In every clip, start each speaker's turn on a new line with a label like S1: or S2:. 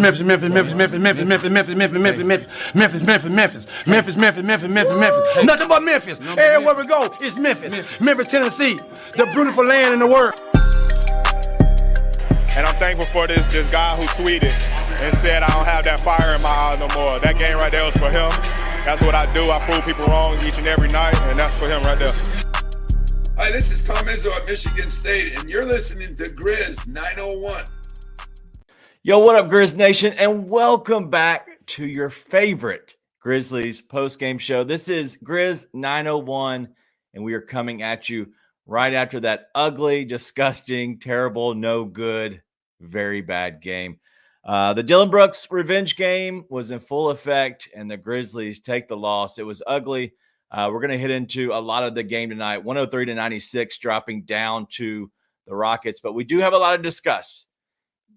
S1: Memphis, Memphis, Memphis, Memphis, Memphis, Memphis, Memphis, Memphis, Memphis, Memphis, Memphis, Memphis, Memphis, Memphis, Memphis, Memphis, Memphis. Nothing but Memphis. Everywhere we go, it's Memphis. Memphis, Tennessee, the beautiful land in the world.
S2: And I'm thankful for this guy who tweeted and said I don't have that fire in my eye no more. That game right there was for him. That's what I do. I prove people wrong each and every night, and that's for him right there.
S3: Hi, this is Tom Izzo at Michigan State, and you're listening to Grizz 901.
S4: Yo, what up, Grizz Nation, and welcome back to your favorite Grizzlies post-game show. This is Grizz 901, and we are coming at you right after that ugly, disgusting, terrible, no good, very bad game. The Dillon Brooks revenge game was in full effect, and the Grizzlies take the loss. It was ugly. We're going to hit into a lot of the game tonight, 103-96, dropping down to the Rockets. But we do have a lot to discuss.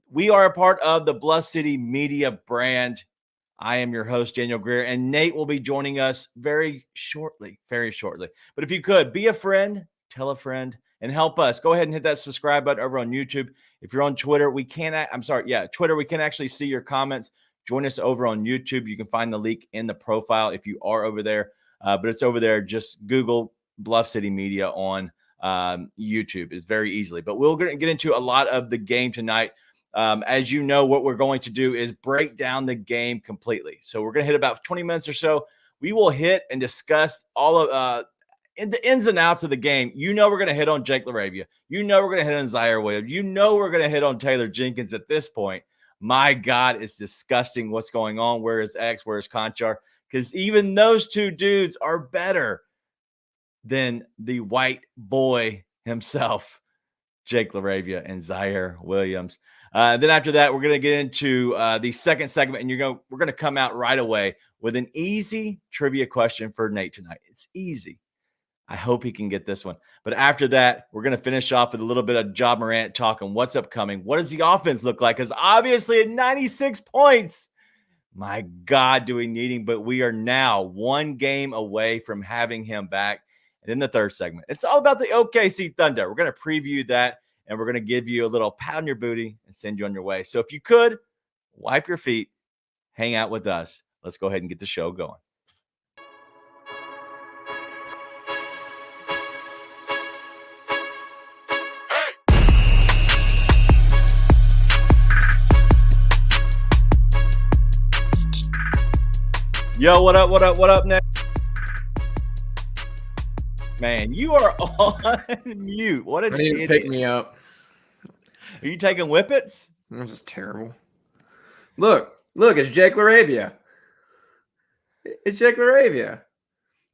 S4: We are a part of the Bluff City Media brand. I am your host, Daniel Greer, and Nate will be joining us very shortly. But if you could, be a friend, tell a friend, and help us. Go ahead and hit that subscribe button over on YouTube. If you're on Twitter, Twitter, we can actually see your comments. Join us over on YouTube. You can find the link in the profile if you are over there. But it's over there. Just Google Bluff City Media on YouTube. It's very easily. But we're going to get into a lot of the game tonight. As you know, what we're going to do is break down the game completely. So we're going to hit about 20 minutes or so. We will hit and discuss all of in the ins and outs of the game. You know we're going to hit on Ziaire LaRavia. You know we're going to hit on Ziaire Williams. You know we're going to hit on Taylor Jenkins at this point. My God, it's disgusting what's going on. Where is X? Where is Conchar? Because even those two dudes are better than the white boy himself, Ziaire LaRavia and Ziaire Williams. Then after that, we're going to get into the second segment, and we're going to come out right away with an easy trivia question for Nate tonight. It's easy. I hope he can get this one. But after that, we're going to finish off with a little bit of Ja Morant talk on what's upcoming. What does the offense look like? Because obviously at 96 points, my God, do we need him? But we are now one game away from having him back. And then the third segment, it's all about the OKC Thunder. We're going to preview that, and we're going to give you a little pat on your booty and send you on your way. So if you could, wipe your feet, hang out with us. Let's go ahead and get the show going. Yo, what up, Nick? Man, you are on mute. What an idiot.
S5: You pick me up.
S4: Are you taking whippets?
S5: This is terrible. Look, it's Ziaire LaRavia. It's Ziaire LaRavia.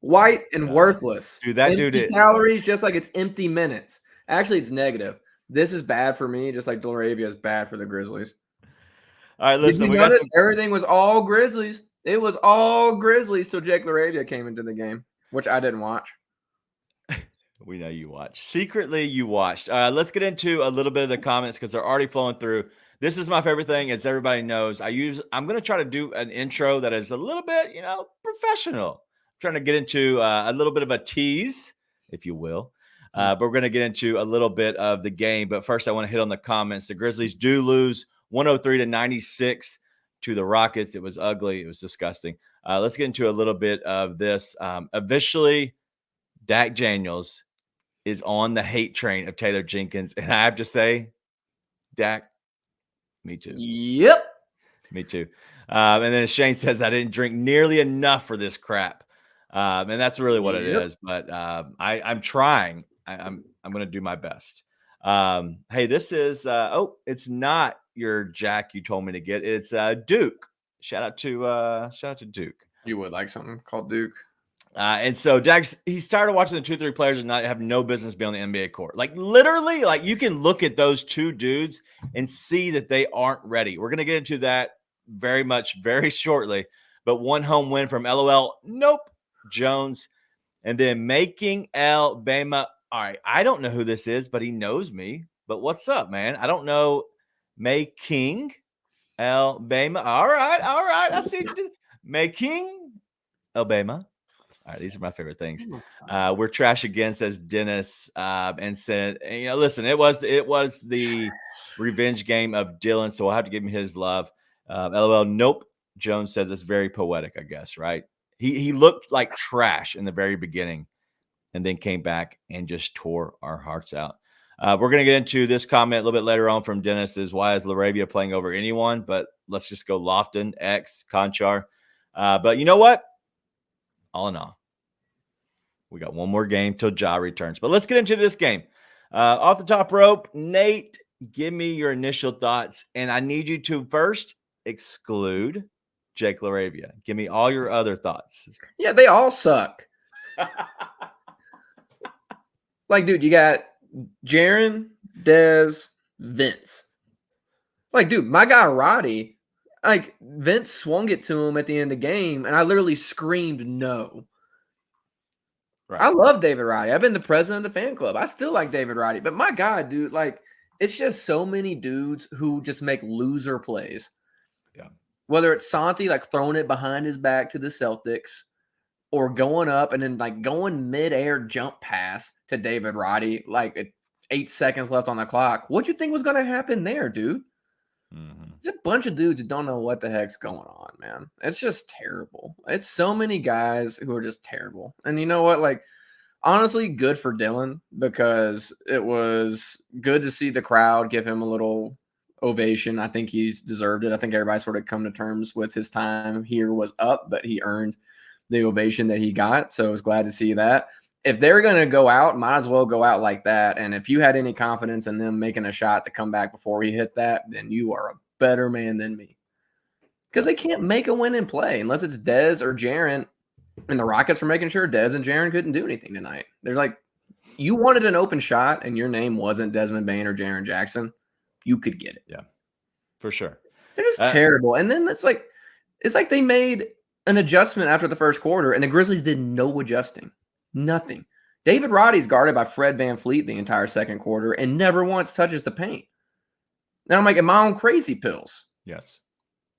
S5: White and worthless.
S4: Dude, that
S5: empty
S4: dude is
S5: calories just like it's empty minutes. Actually, it's negative. This is bad for me, just like LaRavia is bad for the Grizzlies.
S4: All right, listen.
S5: Did you notice everything was all Grizzlies? It was all Grizzlies till Ziaire LaRavia came into the game, which I didn't watch.
S4: We know you watched. Secretly, you watched. Let's get into a little bit of the comments because they're already flowing through. This is my favorite thing, as everybody knows. I'm going to try to do an intro that is a little bit, professional. I'm trying to get into a little bit of a tease, if you will. But we're going to get into a little bit of the game. But first, I want to hit on the comments. The Grizzlies do lose 103-96 to the Rockets. It was ugly. It was disgusting. Let's get into a little bit of this. Officially, Dak Daniels is on the hate train of Taylor Jenkins. And I have to say, Dak, me too.
S5: Yep.
S4: Me too. And then Shane says, I didn't drink nearly enough for this crap. And that's really what it is. But I'm trying. I'm going to do my best. Hey, this is, it's not your Jack you told me to get. It's Duke. Shout out to Duke.
S5: You would like something called Duke.
S4: And so Jack's, he's tired of watching the 2-3 players and not have no business being on the NBA court. Like literally, like you can look at those two dudes and see that they aren't ready. We're going to get into that very shortly. But one home win from LOL. Nope. Jones. And then making Alabama. All right. I don't know who this is, but he knows me. But what's up, man? I don't know. Making Alabama. All right. I see what you did. Making Alabama. All right, these are my favorite things. We're trash again, says Dennis, and said, listen, it was the revenge game of Dillon, so we'll have to give him his love. LOL. Nope. Jones says it's very poetic, I guess, right? He looked like trash in the very beginning and then came back and just tore our hearts out. We're going to get into this comment a little bit later on from Dennis is why is LaRavia playing over anyone? But let's just go Lofton, X, Conchar. But you know what? All in all, we got one more game till Ja returns. But let's get into this game. Off the top rope, Nate, give me your initial thoughts. And I need you to first exclude Jake LaRavia. Give me all your other thoughts.
S5: Yeah, they all suck. Like, dude, you got Jaren, Dez, Vince. Like, dude, my guy Roddy, like, Vince swung it to him at the end of the game, and I literally screamed no. Right. I love David Roddy. I've been the president of the fan club. I still like David Roddy. But my God, dude, like, it's just so many dudes who just make loser plays.
S4: Yeah.
S5: Whether it's Santi, like, throwing it behind his back to the Celtics, or going up and then like going mid-air jump pass to David Roddy, like 8 seconds left on the clock. What do you think was going to happen there, dude?
S4: Mm-hmm.
S5: It's a bunch of dudes who don't know what the heck's going on, man. It's just terrible. It's so many guys who are just terrible. And you know what? Like, honestly, good for Dylan because it was good to see the crowd give him a little ovation. I think he's deserved it. I think everybody sort of come to terms with his time here was up, but he earned the ovation that he got. So I was glad to see that. If they're going to go out, might as well go out like that. And if you had any confidence in them making a shot to come back before he hit that, then you are a better man than me. Because they can't make a win and play unless it's Dez or Jaren. And the Rockets were making sure Dez and Jaren couldn't do anything tonight. They're like, you wanted an open shot and your name wasn't Desmond Bane or Jaren Jackson, you could get it.
S4: Yeah, for sure.
S5: They're just terrible. And then it's like they made an adjustment after the first quarter, and the Grizzlies did no adjusting. Nothing. David Roddy's guarded by Fred VanVleet the entire second quarter and never once touches the paint. Now I'm like, am I on crazy pills?
S4: Yes.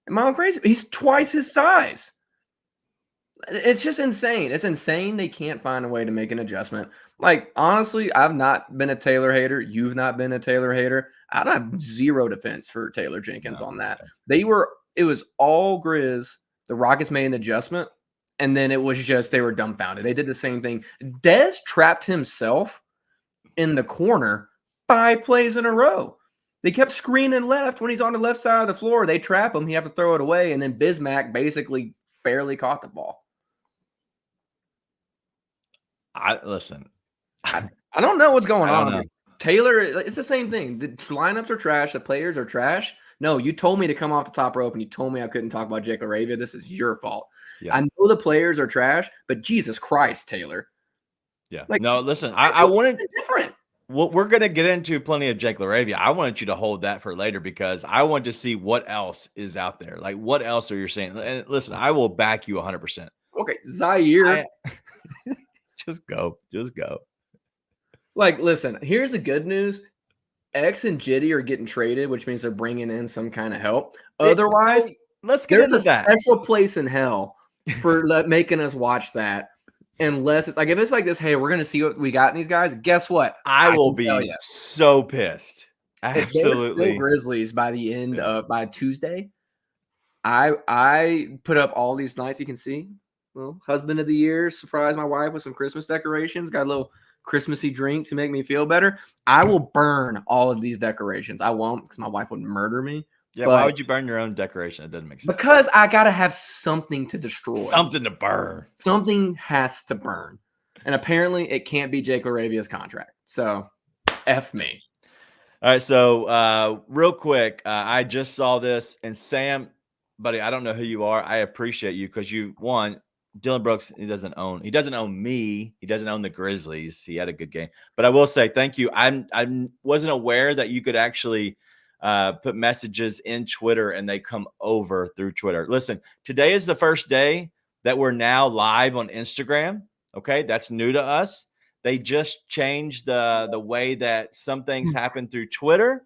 S5: Am I on crazy? He's twice his size. It's just insane. It's insane they can't find a way to make an adjustment. Like, honestly, I've not been a Taylor hater. You've not been a Taylor hater. I have zero defense for Taylor Jenkins on that. It was all Grizz. The Rockets made an adjustment, and then it was just they were dumbfounded. They did the same thing. Dez trapped himself in the corner 5 plays in a row. They kept screening left. When he's on the left side of the floor, they trap him. He have to throw it away, and then Bismack basically barely caught the ball.
S4: I
S5: don't know what's going on. Taylor, it's the same thing. The lineups are trash. The players are trash. No, you told me to come off the top rope and you told me I couldn't talk about Jake LaRavia. This is your fault. Yeah. I know the players are trash, but Jesus Christ, Taylor.
S4: Yeah. Like, no, listen, I wanted different. Well, we're going to get into plenty of Jake LaRavia. I wanted you to hold that for later because I want to see what else is out there. Like, what else are you saying? And listen, I will back you 100%.
S5: Okay, Ziaire.
S4: Just go.
S5: Like, listen, here's the good news. X and Jitty are getting traded, which means they're bringing in some kind of help. Otherwise,
S4: let's get into that.
S5: There's a special place in hell for making us watch that. Unless it's like, if it's like this, hey, we're going to see what we got in these guys. Guess what?
S4: I will be so pissed. Absolutely.
S5: Still Grizzlies by the end of by Tuesday. I put up all these nights you can see. Well, husband of the year, surprised my wife with some Christmas decorations. Got a little Christmassy drink to make me feel better. I will burn all of these decorations. I won't because my wife would murder me.
S4: Yeah, why would you burn your own decoration? It doesn't make sense.
S5: Because I got to have something to destroy.
S4: Something to burn.
S5: Something has to burn. And apparently it can't be Jake LaRavia's contract. So, F me.
S4: All right, so real quick, I just saw this. And Sam, buddy, I don't know who you are. I appreciate you because Dylan Brooks, he doesn't own me. He doesn't own the Grizzlies. He had a good game. But I will say thank you. I wasn't aware that you could actually put messages in Twitter and they come over through Twitter. Listen, today is the first day that we're now live on Instagram. Okay, that's new to us. They just changed the way that some things happen through Twitter.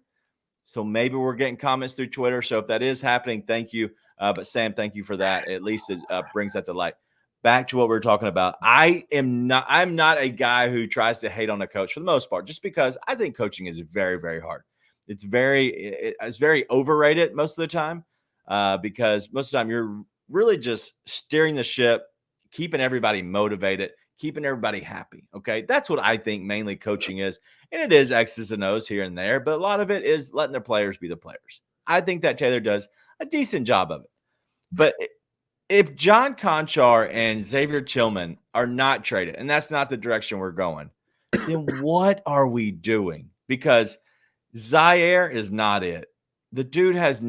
S4: So maybe we're getting comments through Twitter. So if that is happening, thank you. But Sam, thank you for that. At least it brings that to light. Back to what we were talking about. I'm not a guy who tries to hate on a coach for the most part, just because I think coaching is very, very hard. It's very overrated most of the time. because most of the time you're really just steering the ship, keeping everybody motivated, keeping everybody happy. Okay. That's what I think mainly coaching is. And it is X's and O's here and there, but a lot of it is letting the players be the players. I think that Taylor does a decent job of it. But if John Conchar and Xavier Tillman are not traded, and that's not the direction we're going, then what are we doing? Because Ziaire is not it. The dude has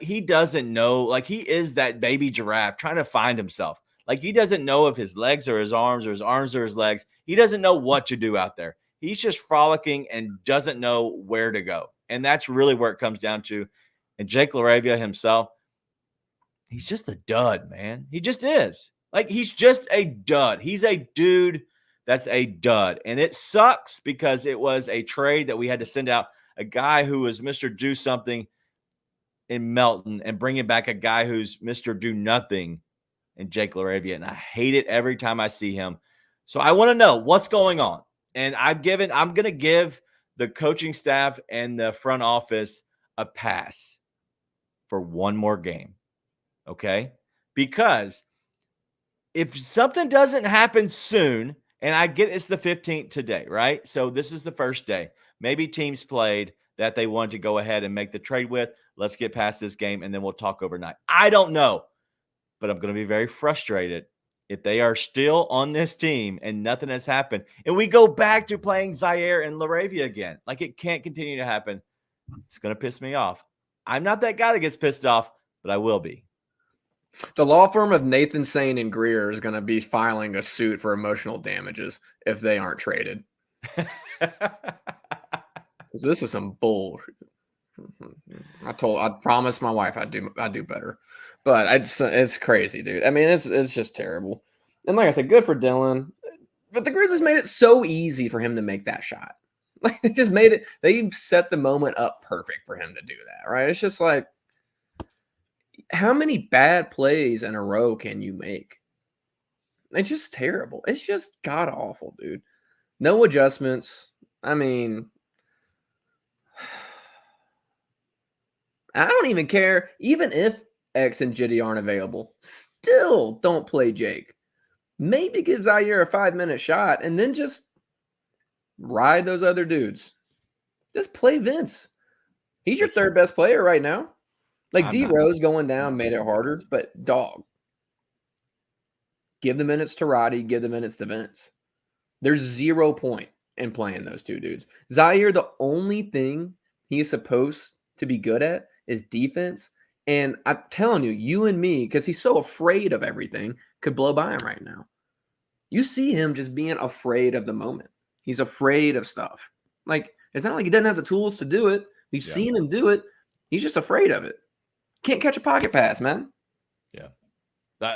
S4: he doesn't know, he is that baby giraffe trying to find himself. He doesn't know if his legs are his arms or his arms are his legs. He doesn't know what to do out there. He's just frolicking and doesn't know where to go. And that's really where it comes down to. And Jake LaRavia himself, he's just a dud, man. He just is. He's just a dud. He's a dude that's a dud. And it sucks because it was a trade that we had to send out a guy who was Mr. Do Something in Melton and bringing back a guy who's Mr. Do Nothing in Jake LaRavia. And I hate it every time I see him. So I want to know what's going on. And I'm going to give the coaching staff and the front office a pass for one more game. Okay? Because if something doesn't happen soon, and I get it's the 15th today, right? So this is the first day. Maybe teams played that they wanted to go ahead and make the trade with. Let's get past this game, and then we'll talk overnight. I don't know, but I'm going to be very frustrated if they are still on this team and nothing has happened, and we go back to playing Ziaire and LaRavia again. It can't continue to happen. It's going to piss me off. I'm not that guy that gets pissed off, but I will be.
S5: The law firm of Nathan Sane and Greer is going to be filing a suit for emotional damages if they aren't traded. This is some bullshit. I promised my wife I'd do better, but it's crazy, dude. I mean, it's just terrible. And like I said, good for Dylan, but the Grizzlies made it so easy for him to make that shot. They just made it. They set the moment up perfect for him to do that, right? It's just how many bad plays in a row can you make? It's just terrible. It's just god awful, dude. No adjustments. I mean, I don't even care. Even if X and Jitty aren't available, still don't play Jake. Maybe give Ziaire a 5-minute shot and then just ride those other dudes. Just play Vince. He's your third best player right now. D Rose going down made it harder, but dog. Give the minutes to Roddy, give the minutes to Vince. There's 0 point in playing those two dudes. Ziaire, the only thing he is supposed to be good at is defense. And I'm telling you, you and me, because he's so afraid of everything, could blow by him right now. You see him just being afraid of the moment. He's afraid of stuff. It's not like he doesn't have the tools to do it. We've seen him do it. He's just afraid of it. Can't catch a pocket pass, man.
S4: Yeah.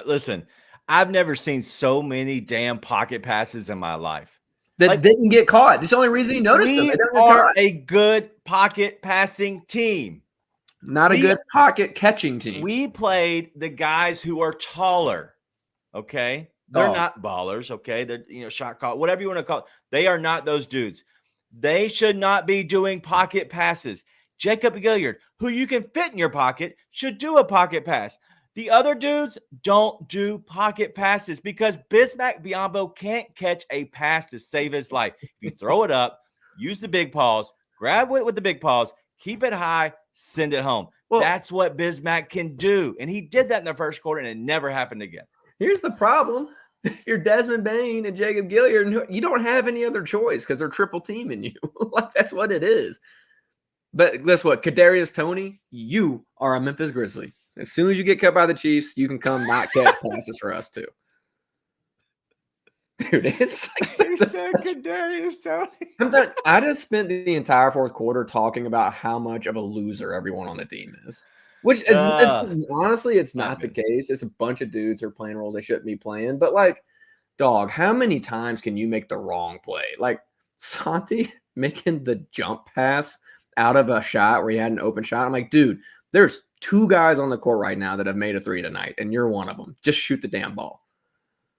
S4: Listen, I've never seen so many damn pocket passes in my life.
S5: That didn't get caught. That's the only reason you noticed them.
S4: We are a good pocket passing team.
S5: Not a good pocket catching team.
S4: We played the guys who are taller. Okay. They're not ballers. Okay. They're, shot call, whatever you want to call it. They are not those dudes. They should not be doing pocket passes. Jacob Gilliard, who you can fit in your pocket, should do a pocket pass. The other dudes don't do pocket passes because Bismack Biyombo can't catch a pass to save his life. If you throw it up, use the big paws, grab it with the big paws, keep it high, send it home. Well, that's what Bismack can do. And he did that in the first quarter, and it never happened again.
S5: Here's the problem. If you're Desmond Bane and Jacob Gilliard, you don't have any other choice because they're triple teaming you. That's what it is. But guess what? Kadarius Toney, you are a Memphis Grizzly. As soon as you get cut by the Chiefs, you can come not catch passes for us too. Dude, it's
S4: Kadarius Toney.
S5: I just spent the entire fourth quarter talking about how much of a loser everyone on the team is. Which is honestly, it's not the case. It's a bunch of dudes who are playing roles they shouldn't be playing. But dog, how many times can you make the wrong play? Santi making the jump pass out of a shot where he had an open shot. I'm like, dude, there's 2 guys on the court right now that have made a 3 tonight, and you're one of them. Just shoot the damn ball.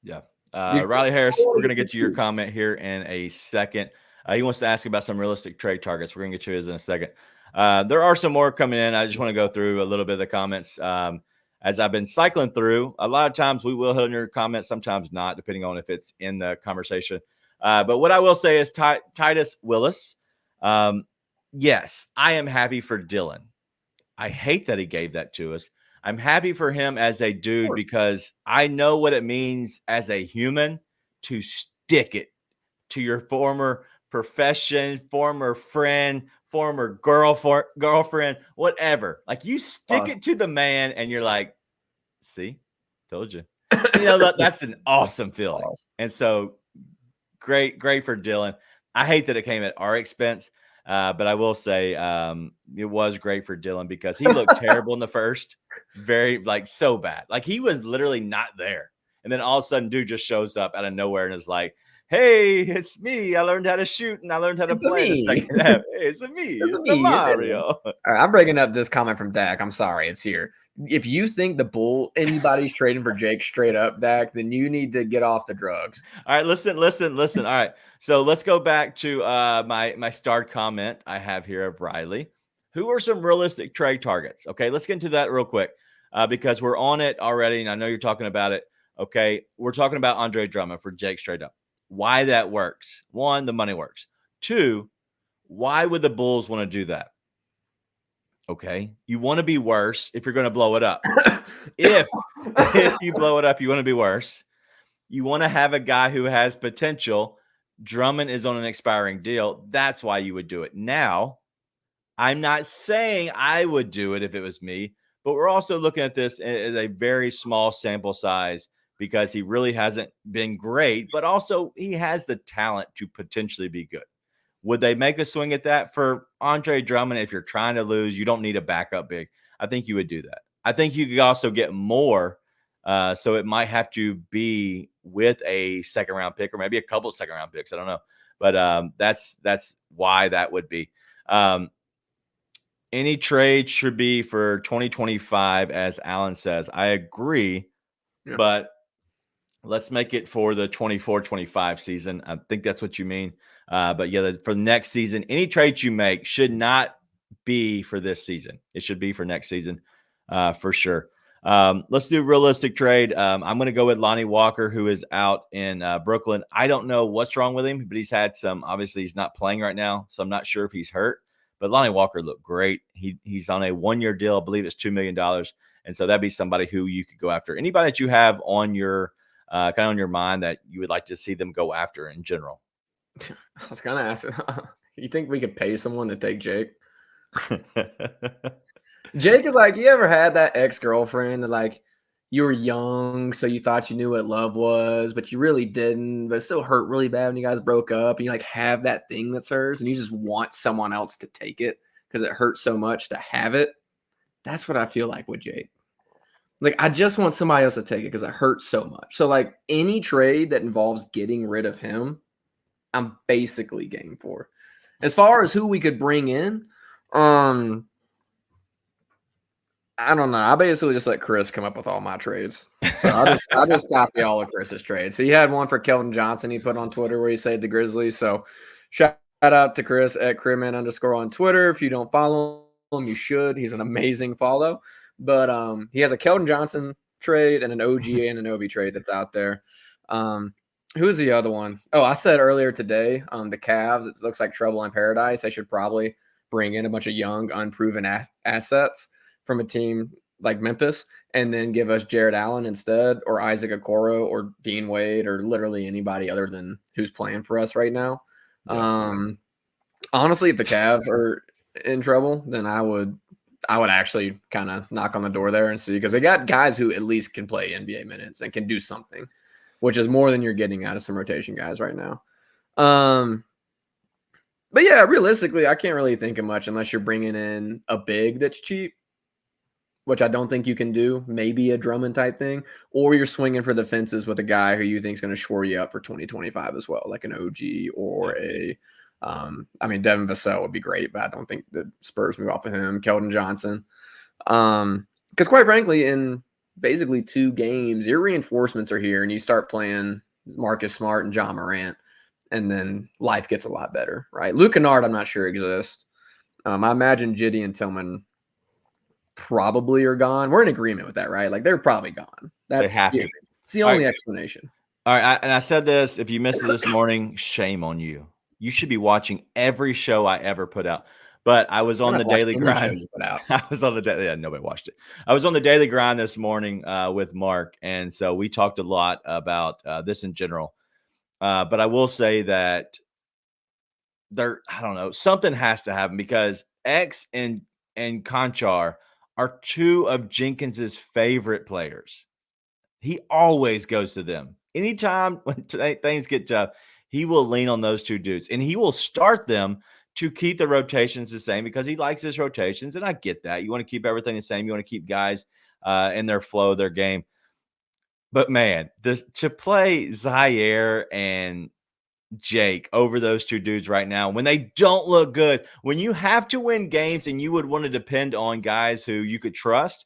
S4: Yeah. Riley Harris, we're going to get to your comment here in a second. He wants to ask about some realistic trade targets. We're going to get to his in a second. There are some more coming in. I just want to go through a little bit of the comments. As I've been cycling through, a lot of times we will hit on your comments, sometimes not, depending on if it's in the conversation. But what I will say is Titus Willis. Yes, I am happy for Dylan. I hate that he gave that to us. I'm happy for him as a dude because I know what it means as a human to stick it to your former profession, former friend, former girlfriend, whatever. Like you stick it to the man and you're like, see, told you. That's an awesome feeling. And so great for Dylan. I hate that it came at our expense. But I will say it was great for Dylan because he looked terrible in the first. Very, so bad. Like, he was literally not there. And then all of a sudden, dude just shows up out of nowhere and is like, hey, it's me. I learned how to shoot and I learned how to play the second half. Hey, it's me. It's the Mario.
S5: All right, I'm breaking up this comment from Dak. I'm sorry. It's here. If you think anybody's trading for Jake straight up, Dak, then you need to get off the drugs.
S4: All right, listen. All right, so let's go back to my starred comment I have here of Riley. Who are some realistic trade targets? Okay, let's get into that real quick because we're on it already, and I know you're talking about it. Okay, we're talking about Andre Drummond for Jake straight up. Why that works? One, the money works. Two, why would the Bulls want to do that? Okay, you want to be worse if you're going to blow it up. if you blow it up, you want to be worse. You want to have a guy who has potential. Drummond is on an expiring deal. That's why you would do it. Now, I'm not saying I would do it if it was me, but we're also looking at this as a very small sample size because he really hasn't been great, but also he has the talent to potentially be good. Would they make a swing at that for Andre Drummond? If you're trying to lose, you don't need a backup big. I think you would do that. I think you could also get more. So it might have to be with a second round pick or maybe a couple of second round picks. I don't know. But that's why that would be. Any trade should be for 2025, as Alan says. I agree. Yeah. But let's make it for the 24-25 season. I think that's what you mean. But yeah, for the next season, any trades you make should not be for this season. It should be for next season for sure. Let's do a realistic trade. I'm going to go with Lonnie Walker, who is out in Brooklyn. I don't know what's wrong with him, but he's had obviously he's not playing right now. So I'm not sure if he's hurt, but Lonnie Walker looked great. He's on a 1-year deal. I believe it's $2 million. And so that'd be somebody who you could go after. Anybody that you have on your kind of on your mind that you would like to see them go after in general.
S5: I was going to ask, you think we could pay someone to take Jake? Jake is like, you ever had that ex-girlfriend that you were young, so you thought you knew what love was, but you really didn't, but it still hurt really bad when you guys broke up, and you have that thing that's hers, and you just want someone else to take it because it hurts so much to have it? That's what I feel like with Jake. I just want somebody else to take it because it hurts so much. So, any trade that involves getting rid of him, I'm basically game for. As far as who we could bring in, I don't know. I basically just let Chris come up with all my trades. So I just copy all of Chris's trades. So he had one for Keldon Johnson he put on Twitter where he said the Grizzlies. So shout out to Chris at Cribman_ on Twitter. If you don't follow him, you should. He's an amazing follow. But he has a Keldon Johnson trade and an OG and an Obi trade that's out there. Who's the other one? Oh, I said earlier today, the Cavs, it looks like trouble in paradise. They should probably bring in a bunch of young, unproven assets from a team like Memphis and then give us Jared Allen instead, or Isaac Okoro or Dean Wade, or literally anybody other than who's playing for us right now. Yeah. Honestly, if the Cavs are in trouble, then I would actually kind of knock on the door there and see, because they got guys who at least can play NBA minutes and can do something, which is more than you're getting out of some rotation guys right now. But yeah, realistically, I can't really think of much unless you're bringing in a big that's cheap, which I don't think you can do. Maybe a Drummond type thing, or you're swinging for the fences with a guy who you think is going to shore you up for 2025 as well, like an OG or Devin Vassell would be great, but I don't think the Spurs move off of him. Keldon Johnson. Because quite frankly, in basically 2 games, your reinforcements are here and you start playing Marcus Smart and John Morant, and then life gets a lot better, right? Luke Kennard, I'm not sure exists. I imagine Jitty and Tillman probably are gone. We're in agreement with that, right? Like they're probably gone.
S4: They have to be.
S5: It's the only explanation.
S4: All right, and I said this. If you missed it this morning, shame on you. You should be watching every show I ever put out. But I was on the daily grind.
S5: You put out.
S4: I was on the daily. Yeah, nobody watched it. I was on the daily grind this morning with Mark, and so we talked a lot about this in general. But I will say that I don't know, something has to happen because X and Conchar are two of Jenkins's favorite players. He always goes to them. Anytime when things get tough, he will lean on those two dudes, and he will start them to keep the rotations the same because he likes his rotations, and I get that. You want to keep everything the same. You want to keep guys in their flow, their game. But, man, to play Ziaire and Jake over those two dudes right now when they don't look good, when you have to win games and you would want to depend on guys who you could trust,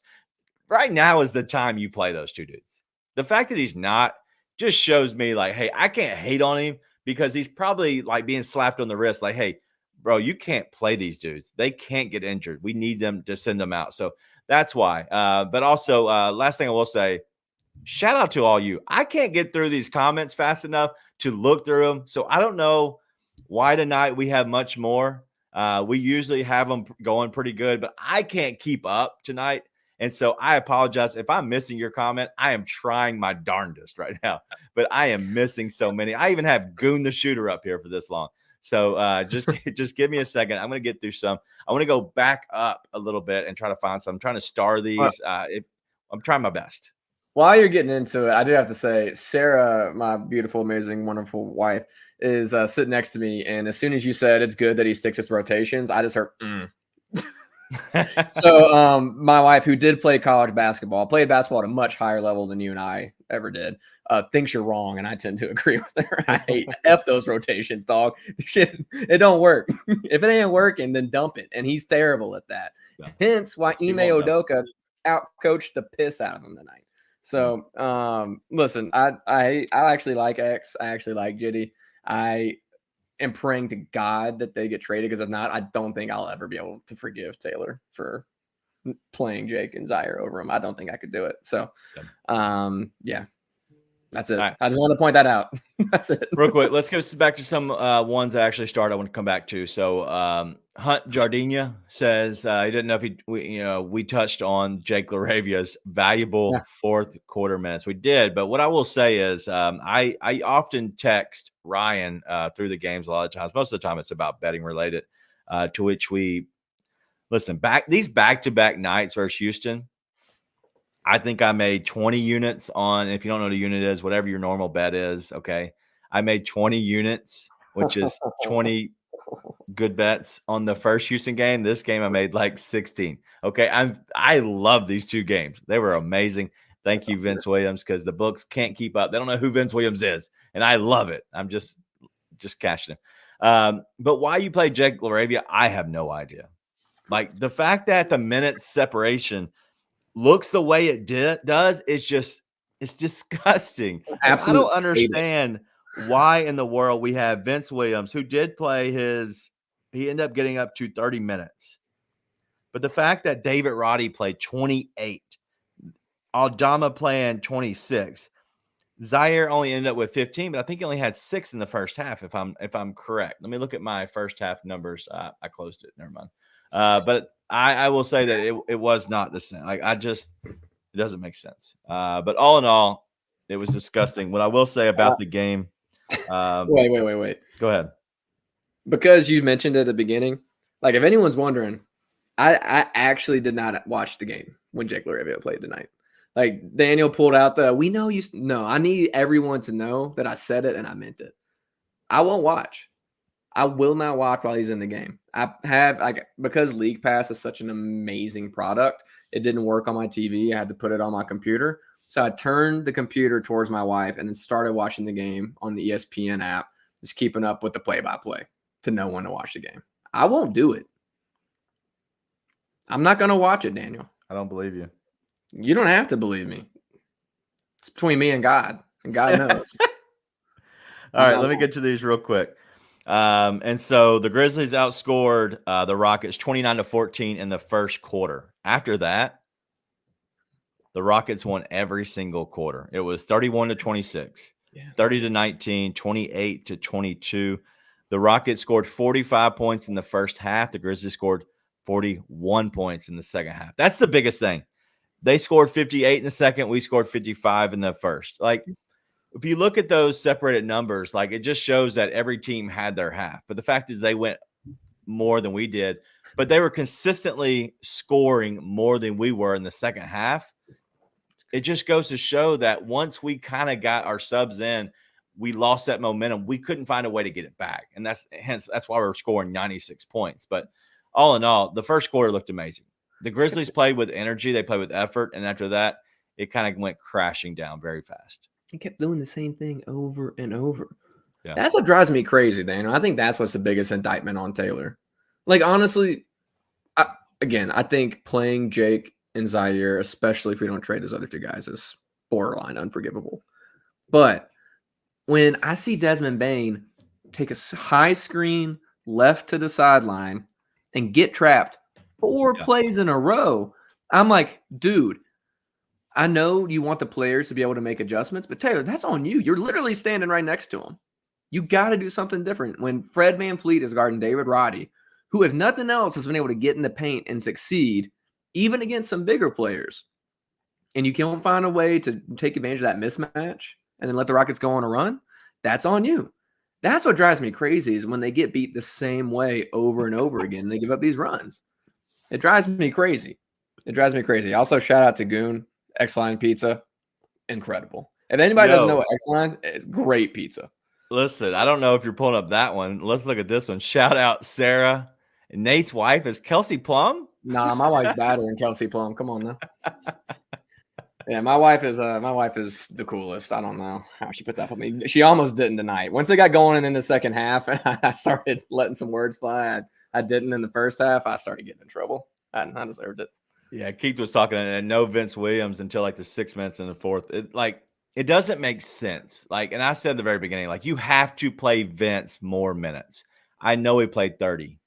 S4: right now is the time you play those two dudes. The fact that he's not just shows me like, hey, I can't hate on him because he's probably like being slapped on the wrist like, hey, bro, you can't play these dudes. They can't get injured. We need them to send them out. So that's why. But also, last thing I will say, shout out to all you. I can't get through these comments fast enough to look through them. So I don't know why tonight we have much more. We usually have them going pretty good, but I can't keep up tonight. And so I apologize if I'm missing your comment. I am trying my darndest right now, but I am missing so many. I even have Goon the Shooter up here for this long. So just give me a second. I'm going to get through some. I want to go back up a little bit and try to find some. I'm trying to star these. I'm trying my best.
S5: While you're getting into it, I do have to say, Sarah, my beautiful, amazing, wonderful wife, is sitting next to me. And as soon as you said it's good that he sticks with rotations, I just heard, So my wife, who did play college basketball, played basketball at a much higher level than you and I ever did, thinks you're wrong, and I tend to agree with her. I hate F those rotations, dog. It don't work. If it ain't working, then dump it. And he's terrible at that. Yeah. Hence why Ime Udoka outcoached the piss out of him tonight. So listen, I actually like X. I actually like Jitty. I am praying to God that they get traded, because if not, I don't think I'll ever be able to forgive Taylor for playing Jake and Ziaire over him. I don't think I could do it. So, yeah, that's it. Right. I just want to point that out. That's it.
S4: Real quick, let's go back to some ones that actually started. I want to come back to. So, Hunt Jardina says he didn't know if we touched on Jake LaRavia's valuable fourth quarter minutes. We did, but what I will say is I often text Ryan through the games a lot of times. Most of the time it's about betting related, to which we listen these back-to-back nights versus Houston. I think I made 20 units on, if you don't know what a unit is, whatever your normal bet is. Okay. I made 20 units, which is 20 good bets on the first Houston game. This game I made like 16. Okay. I love these two games. They were amazing. Thank you, Vince Williams, because the books can't keep up. They don't know who Vince Williams is, and I love it. I'm just cashing him. But why you play Jake LaRavia, I have no idea. Like the fact that the minute separation looks the way it does, it's disgusting. I don't understand why in the world we have Vince Williams, who did play he ended up getting up to 30 minutes. But the fact that David Roddy played 28, Aldama playing 26, Ziaire only ended up with 15, but I think he only had 6 in the first half, if I'm correct. Let me look at my first half numbers. I closed it. Never mind. But I will say that it was not the same. Like it doesn't make sense. But all in all, it was disgusting. What I will say about the game.
S5: Wait.
S4: Go ahead.
S5: Because you mentioned it at the beginning, like if anyone's wondering, I actually did not watch the game when Jake LaRavia played tonight. Like Daniel pulled out we know you. No, I need everyone to know that I said it and I meant it. I won't watch. I will not watch while he's in the game. I have because League Pass is such an amazing product. It didn't work on my TV. I had to put it on my computer. So I turned the computer towards my wife and then started watching the game on the ESPN app, just keeping up with the play-by-play to know when to watch the game. I won't do it. I'm not going to watch it, Daniel.
S4: I don't believe you.
S5: You don't have to believe me. It's between me and God, and God knows.
S4: All right, let me get to these real quick. And so the Grizzlies outscored the Rockets 29-14 in the first quarter. After that, the Rockets won every single quarter. It was 31-26, 30-19, 28-22. The Rockets scored 45 points in the first half. The Grizzlies scored 41 points in the second half. That's the biggest thing. They scored 58 in the second. We scored 55 in the first. Like, if you look at those separated numbers, like, it just shows that every team had their half. But the fact is they went more than we did, but they were consistently scoring more than we were in the second half. It just goes to show that once we kind of got our subs in, we lost that momentum. We couldn't find a way to get it back. And that's why we're scoring 96 points. But all in all, the first quarter looked amazing. The Grizzlies played with energy. They played with effort. And after that, it kind of went crashing down very fast.
S5: He kept doing the same thing over and over.
S4: Yeah.
S5: That's what drives me crazy, Daniel. I think that's what's the biggest indictment on Taylor. Like, honestly, I think playing Jake and Ziaire, especially if we don't trade those other two guys, is borderline unforgivable. But when I see Desmond Bane take a high screen left to the sideline and get trapped 4 plays in a row, I'm like, dude, I know you want the players to be able to make adjustments, but Taylor, that's on you. You're literally standing right next to him. You got to do something different. When Fred VanVleet is guarding David Roddy, who, if nothing else, has been able to get in the paint and succeed, even against some bigger players, and you can't find a way to take advantage of that mismatch and then let the Rockets go on a run, that's on you. That's what drives me crazy, is when they get beat the same way over and over again and they give up these runs. It drives me crazy. It drives me crazy. Also, shout out to Goon. X-Line Pizza, incredible. If anybody doesn't know what X-Line is, great pizza.
S4: Listen, I don't know if you're pulling up that one. Let's look at this one. Shout out Sarah. And Nate's wife is Kelsey Plum.
S5: Nah, my wife's better than Kelsey Plum. Come on now. Yeah, my wife is the coolest. I don't know how she puts up with me. She almost didn't tonight. Once they got going in the second half, and I started letting some words fly. I didn't in the first half. I started getting in trouble. I deserved it.
S4: Yeah, Keith was talking, and no Vince Williams until like the 6 minutes in the fourth. It doesn't make sense. Like, and I said at the very beginning, like, you have to play Vince more minutes. I know he played 30.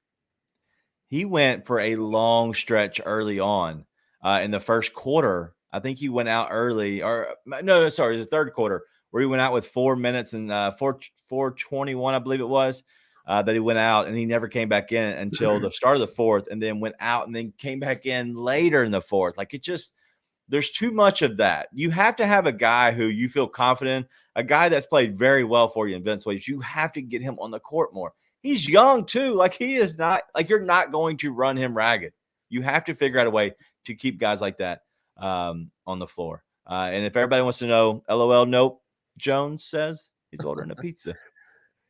S4: He went for a long stretch early on in the first quarter. I think he went out early, or no, sorry, the third quarter, where he went out with 4 minutes and 4:21, I believe it was. That he went out, and he never came back in until the start of the fourth, and then went out and then came back in later in the fourth. Like, there's too much of that. You have to have a guy who you feel confident, a guy that's played very well for you in Vince Williams. You have to get him on the court more. He's young too. Like, he is not, like, you're not going to run him ragged. You have to figure out a way to keep guys like that on the floor. And if everybody wants to know, LOL, nope, Jones says he's ordering a pizza.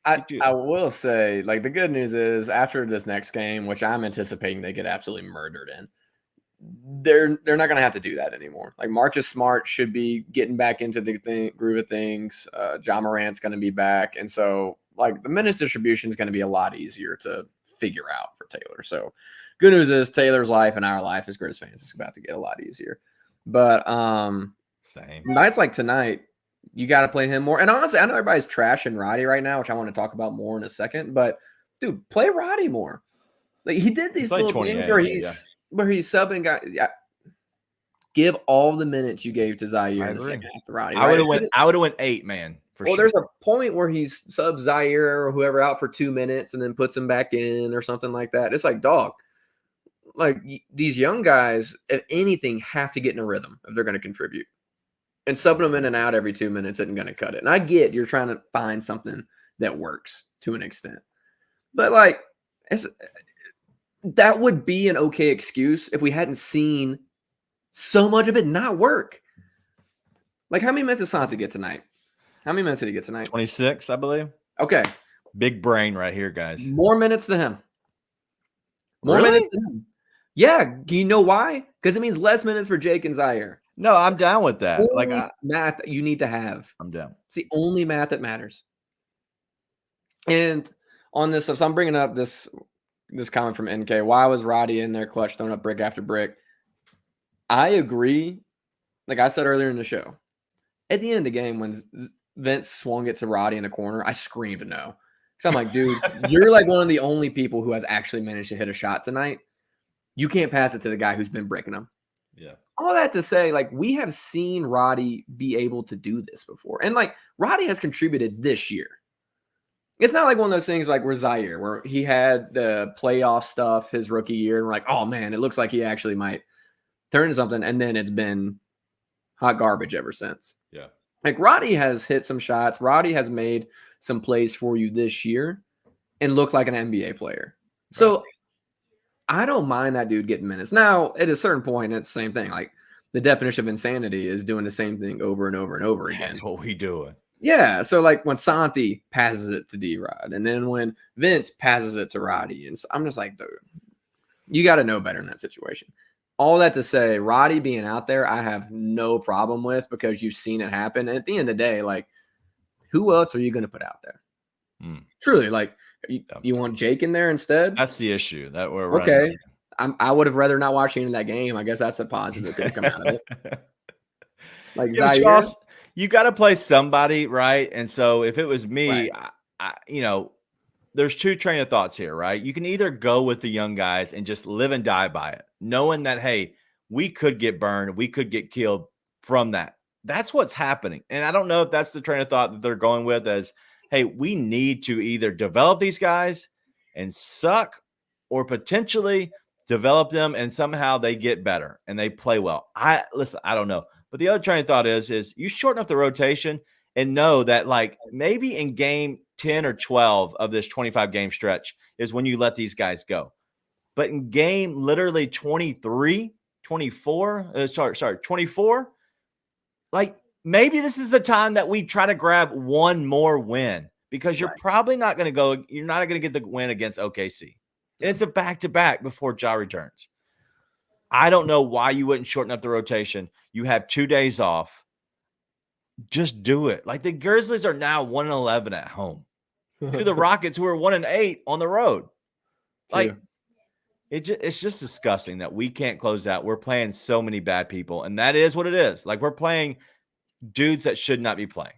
S5: I will say, like, the good news is after this next game, which I'm anticipating they get absolutely murdered in, they're not going to have to do that anymore. Like, Marcus Smart should be getting back into the groove of things. John Morant's going to be back. And so, like, the minutes distribution is going to be a lot easier to figure out for Taylor. So good news is Taylor's life and our life as Grizz fans is about to get a lot easier. But
S4: same
S5: nights like tonight, you got to play him more. And honestly, I know everybody's trashing Roddy right now, which I want to talk about more in a second. But, dude, play Roddy more. Like, he did these little things where he's subbing guys. Yeah. Give all the minutes you gave to Ziaire in the second half to Roddy.
S4: I would have went 8, man.
S5: Well, there's a point where he's subs Ziaire or whoever out for 2 minutes and then puts him back in or something like that. It's like, dog, like, these young guys, if anything, have to get in a rhythm if they're going to contribute. And subbing them in and out every 2 minutes isn't going to cut it. And I get you're trying to find something that works to an extent. But, like, that would be an okay excuse if we hadn't seen so much of it not work. Like, how many minutes did Santa get tonight? How many minutes did he get tonight?
S4: 26, I believe.
S5: Okay.
S4: Big brain right here, guys.
S5: More minutes to him.
S4: Really?
S5: Minutes to him. Yeah. You know why? Because it means less minutes for Jake and Ziaire.
S4: No, I'm down with that.
S5: Only math that you need to have.
S4: I'm down.
S5: It's the only math that matters. And on this, so I'm bringing up this comment from NK. Why was Roddy in there clutch, throwing up brick after brick? I agree. Like I said earlier in the show, at the end of the game, when Vince swung it to Roddy in the corner, I screamed no. So I'm like, dude, you're like one of the only people who has actually managed to hit a shot tonight. You can't pass it to the guy who's been breaking them.
S4: Yeah.
S5: All that to say, like, we have seen Roddy be able to do this before. And like Roddy has contributed this year. It's not like one of those things like where Ziaire, where he had the playoff stuff his rookie year, and we're like, oh man, it looks like he actually might turn into something, and then it's been hot garbage ever since.
S4: Yeah.
S5: Like Roddy has hit some shots. Roddy has made some plays for you this year and looked like an NBA player. So I don't mind that dude getting minutes. Now, at a certain point, it's the same thing. Like the definition of insanity is doing the same thing over and over and over again.
S4: That's what we doing.
S5: Yeah. So like when Santi passes it to D-Rod, and then when Vince passes it to Roddy, and so I'm just like, dude, you got to know better in that situation. All that to say, Roddy being out there, I have no problem with, because you've seen it happen. And at the end of the day, like, who else are you going to put out there? Truly, like, you want Jake in there instead?
S4: That's the issue. That we're
S5: okay. I would have rather not watch any of that game. I guess that's a positive that come out of it. Like Ziaire,
S4: you got to play somebody, right? And so if it was me,
S5: right.
S4: I there's two train of thoughts here, right? You can either go with the young guys and just live and die by it, knowing that, hey, we could get burned, we could get killed from that. That's what's happening. And I don't know if that's the train of thought that they're going with, as, hey, we need to either develop these guys and suck, or potentially develop them and somehow they get better and they play well. I don't know. But the other train of thought is you shorten up the rotation and know that, like, maybe in game 10 or 12 of this 25 game stretch is when you let these guys go. But in game literally 24, like, maybe this is the time that we try to grab one more win, because you're probably not going to go. You're not going to get the win against OKC. And it's a back-to-back before Ja returns. I don't know why you wouldn't shorten up the rotation. You have 2 days off. Just do it. Like, the Grizzlies are now 1-11 at home to the Rockets, who are 1-8 on the road. Like, it's just disgusting that we can't close out. We're playing so many bad people, and that is what it is. Like, we're playing dudes that should not be playing.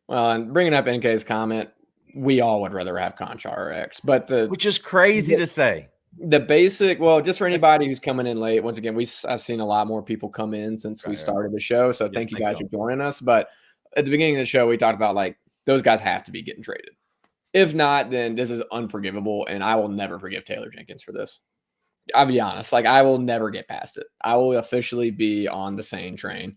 S5: Well, and bringing up NK's comment, we all would rather have Concha RX, but
S4: which is crazy to say.
S5: The basic, well, just for anybody who's coming in late, once again, I've seen a lot more people come in since we started the show, so thank you guys for joining us. But at the beginning of the show, we talked about, like, those guys have to be getting traded. If not, then this is unforgivable, and I will never forgive Taylor Jenkins for this. I'll be honest, like, I will never get past it. I will officially be on the sane train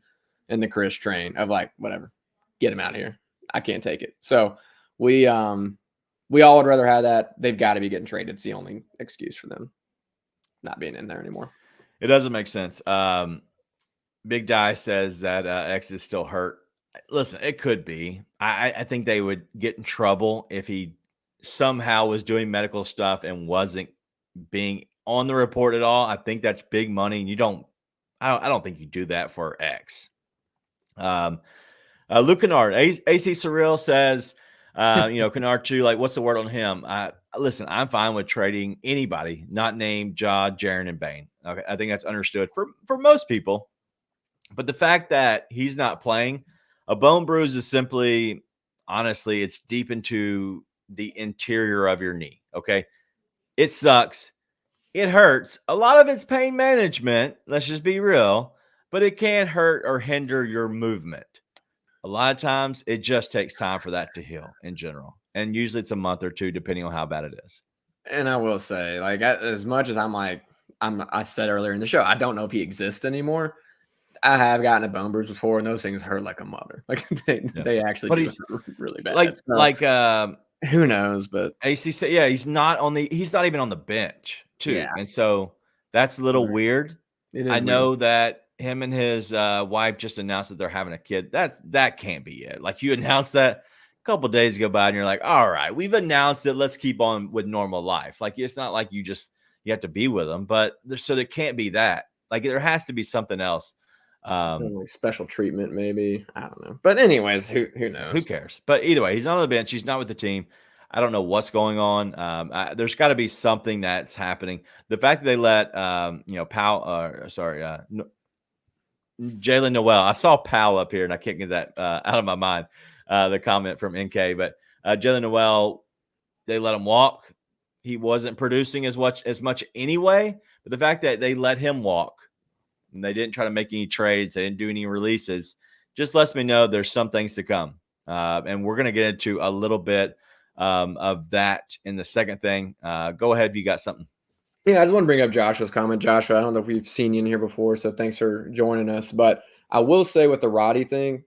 S5: and the Chris train of, like, whatever, get him out of here. I can't take it. So we all would rather have that. They've got to be getting traded. It's the only excuse for them not being in there anymore.
S4: It doesn't make sense. Big Die says that X is still hurt. Listen, it could be. I think they would get in trouble if he somehow was doing medical stuff and wasn't being on the report at all. I think that's big money. And I don't think you do that for X. Luke Kennard, AC Surreal says, Kennard too, like, what's the word on him? Listen, I'm fine with trading anybody not named Ja, Jaren, and Bane. Okay, I think that's understood for most people. But the fact that he's not playing, a bone bruise is simply, honestly, it's deep into the interior of your knee. Okay, it sucks. It hurts. A lot of it's pain management. Let's just be real. But it can hurt or hinder your movement. A lot of times it just takes time for that to heal in general. And usually it's a month or two, depending on how bad it is.
S5: And I will say, like, as much as I said earlier in the show, I don't know if he exists anymore. I have gotten a bone bruise before, and those things hurt like a mother. Like, they actually hurt really bad. Who knows? But
S4: AC said, yeah, he's not even on the bench too. Yeah. And so that's a little weird. I know that him and his wife just announced that they're having a kid. That can't be it. Like, you announced that a couple days go by and you're like, all right, we've announced it. Let's keep on with normal life. Like, it's not like you have to be with them, but so there can't be that. Like, there has to be something else.
S5: Like special treatment, maybe. I don't know. But anyways, who knows?
S4: Who cares? But either way, he's not on the bench. He's not with the team. I don't know what's going on. There's got to be something that's happening. The fact that they let Jalen Noel. I saw Powell up here, and I can't get that out of my mind. The comment from NK, but Jalen Noel they let him walk. He wasn't producing as much anyway. But the fact that they let him walk and they didn't try to make any trades, they didn't do any releases, just lets me know there's some things to come. And we're going to get into a little bit of that in the second thing. Go ahead if you got something.
S5: Yeah, I just want to bring up Joshua's comment. Joshua, I don't know if we've seen you in here before, so thanks for joining us. But I will say with the Roddy thing,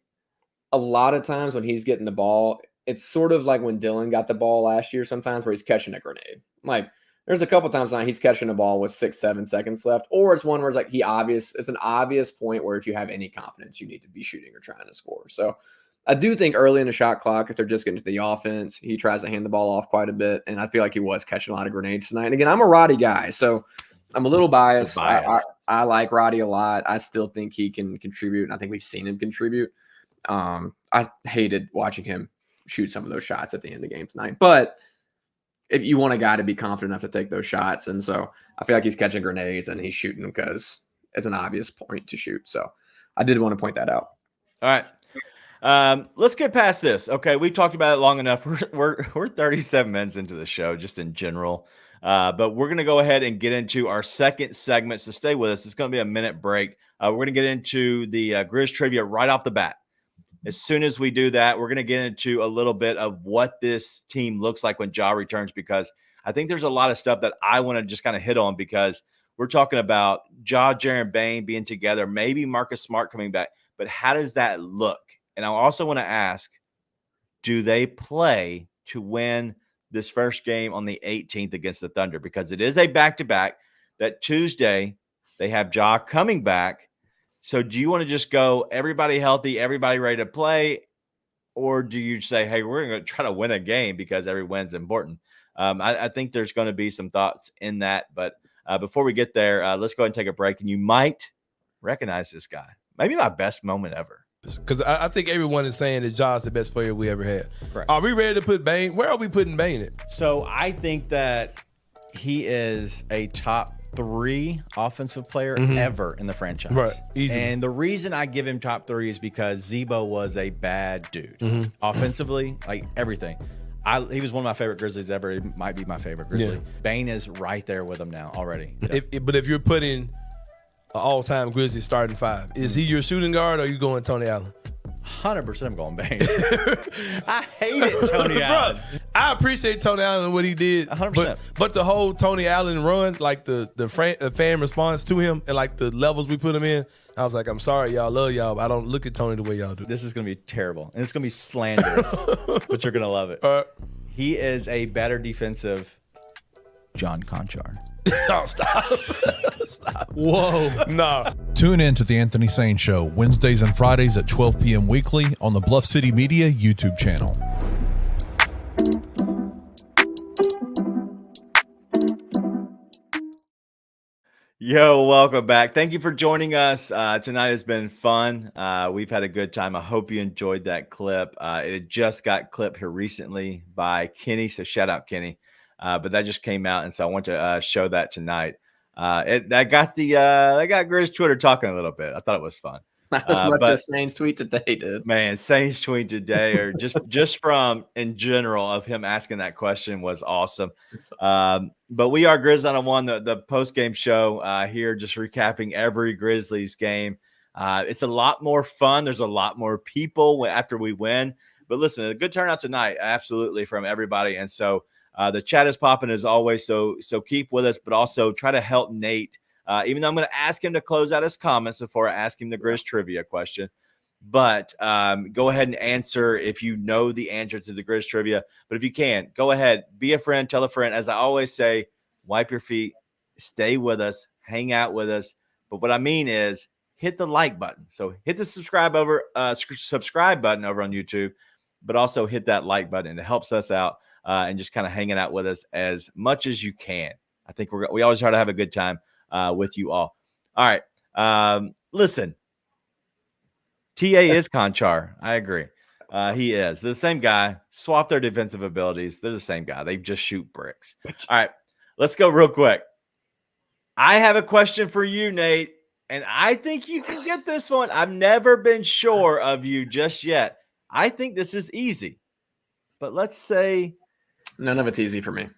S5: a lot of times when he's getting the ball, it's sort of like when Dylan got the ball last year sometimes where he's catching a grenade. Like there's a couple times now he's catching a ball with 6-7 seconds left, or it's one where it's like it's an obvious point where if you have any confidence, you need to be shooting or trying to score. So I do think early in the shot clock, if they're just getting to the offense, he tries to hand the ball off quite a bit. And I feel like he was catching a lot of grenades tonight. And again, I'm a Roddy guy, so I'm a little biased. I like Roddy a lot. I still think he can contribute, and I think we've seen him contribute. I hated watching him shoot some of those shots at the end of the game tonight. But if you want a guy to be confident enough to take those shots, and so I feel like he's catching grenades and he's shooting them because it's an obvious point to shoot. So I did want to point that out.
S4: All right. Let's get past this. Okay, we talked about it long enough. We're 37 minutes into the show, just in general. But we're gonna go ahead and get into our second segment. So stay with us. It's gonna be a minute break. We're gonna get into the Grizz trivia right off the bat. As soon as we do that, we're going to get into a little bit of what this team looks like when Ja returns, because I think there's a lot of stuff that I want to just kind of hit on, because we're talking about Ja, Jaren, Bane being together, maybe Marcus Smart coming back, but how does that look? And I also want to ask, do they play to win this first game on the 18th against the Thunder? Because it is a back-to-back. That Tuesday, they have Ja coming back. So do you want to just go everybody healthy, everybody ready to play? Or do you say, hey, we're going to try to win a game because every win's important? I think there's going to be some thoughts in that. But before we get there, let's go ahead and take a break. And you might recognize this guy. Maybe my best moment ever.
S6: Because I think everyone is saying that Ja's the best player we ever had.
S4: Correct.
S6: Are we ready to put Bane? Where are we putting Bane at?
S7: So I think that he is a top 3 offensive player ever in the franchise.
S6: Right. Easy.
S7: And the reason I give him top 3 is because Zebo was a bad dude. Offensively, like everything. He was one of my favorite Grizzlies ever. He might be my favorite Grizzly. Yeah. Bane is right there with him now already. Yeah.
S6: But if you're putting an all-time Grizzly starting 5, is he your shooting guard or are you going Tony Allen?
S7: 100% I'm going Bane. I hated Tony Allen.
S6: Bro, I appreciate Tony Allen and what he did.
S7: 100%.
S6: But the whole Tony Allen run, like the fan response to him and like the levels we put him in, I was like, I'm sorry, y'all, love y'all, but I don't look at Tony the way y'all do.
S7: This is going to be terrible. And it's going to be slanderous, but you're going to love it. He is a better defensive John Conchar.
S6: Oh, stop. Stop. Whoa. No.
S8: Tune in to The Anthony Sane Show, Wednesdays and Fridays at 12 p.m. weekly on the Bluff City Media YouTube channel.
S4: Yo, welcome back. Thank you for joining us. Tonight has been fun. We've had a good time. I hope you enjoyed that clip. It just got clipped here recently by Kenny, so shout out Kenny. But that just came out, and so I want to show that tonight. That got Grizz Twitter talking a little bit. I thought it was fun.
S5: Not as much as Sane's tweet today did.
S4: Man, Sane's tweet today, or just from in general of him asking that question, was awesome. But we are Grizz 901, the post-game show here, just recapping every Grizzlies game. It's a lot more fun. There's a lot more people after we win. But listen, a good turnout tonight, absolutely, from everybody. And so the chat is popping as always, so keep with us, but also try to help Nate. Even though I'm going to ask him to close out his comments before I ask him the Grizz trivia question. But go ahead and answer if you know the answer to the Grizz trivia. But if you can, go ahead, be a friend, tell a friend. As I always say, wipe your feet, stay with us, hang out with us. But what I mean is hit the like button. So hit the subscribe button over on YouTube, but also hit that like button. It helps us out and just kind of hanging out with us as much as you can. I think we always try to have a good time with you all. All right. Listen, TA is Conchar. I agree. He is. They're the same guy. Swap their defensive abilities. They're the same guy. They just shoot bricks. All right. Let's go real quick. I have a question for you, Nate, and I think you can get this one. I've never been sure of you just yet. I think this is easy. But let's say
S5: None of it's easy for me.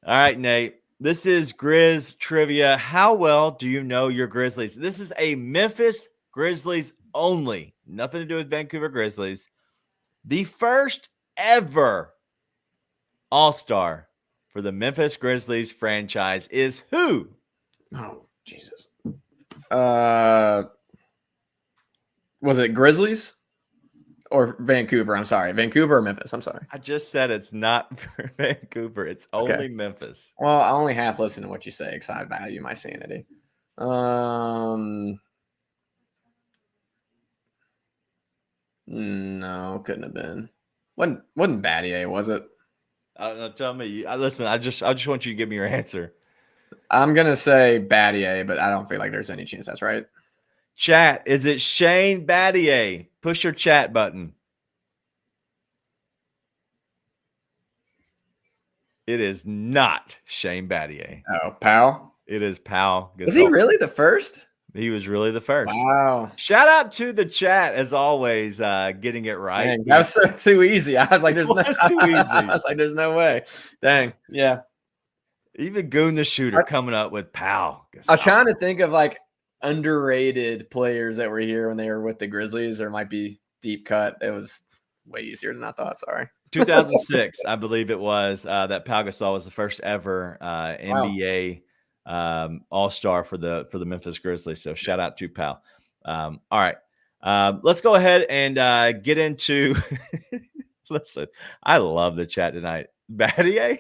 S4: All right, Nate. This is Grizz trivia. How well do you know your Grizzlies? This is a Memphis Grizzlies only. Nothing to do with Vancouver Grizzlies. The first ever All-Star for the Memphis Grizzlies franchise is who?
S5: Oh, Jesus. Was it Grizzlies or Vancouver? I'm sorry. Vancouver or Memphis? I'm sorry.
S4: I just said it's not for Vancouver. It's only Memphis.
S5: Well, I only half listen to what you say because I value my sanity. No, couldn't have been. Wasn't Battier, was it?
S4: I don't know. Tell me. Listen, I just want you to give me your answer.
S5: I'm gonna say Battier, but I don't feel like there's any chance that's right.
S4: Chat, is it Shane Battier? Push your chat button. It is not Shane Battier.
S5: Oh, Powell?
S4: It is Pau Gasol.
S5: Was he really the first?
S4: He was really the first.
S5: Wow.
S4: Shout out to the chat, as always, getting it right.
S5: Dang, that was too easy. I was like, there's no
S4: too easy.
S5: I was like, there's no way. Dang. Yeah.
S4: Even Goon the Shooter coming up with Pau Gasol.
S5: I was trying to think of like underrated players that were here when they were with the Grizzlies. There might be deep cut. It was way easier than I thought. Sorry.
S4: 2006, I believe it was, that Pau Gasol was the first ever NBA All-Star for the Memphis Grizzlies. So shout out to Pau. All right. Let's go ahead and get into listen, I love the chat tonight. Battier?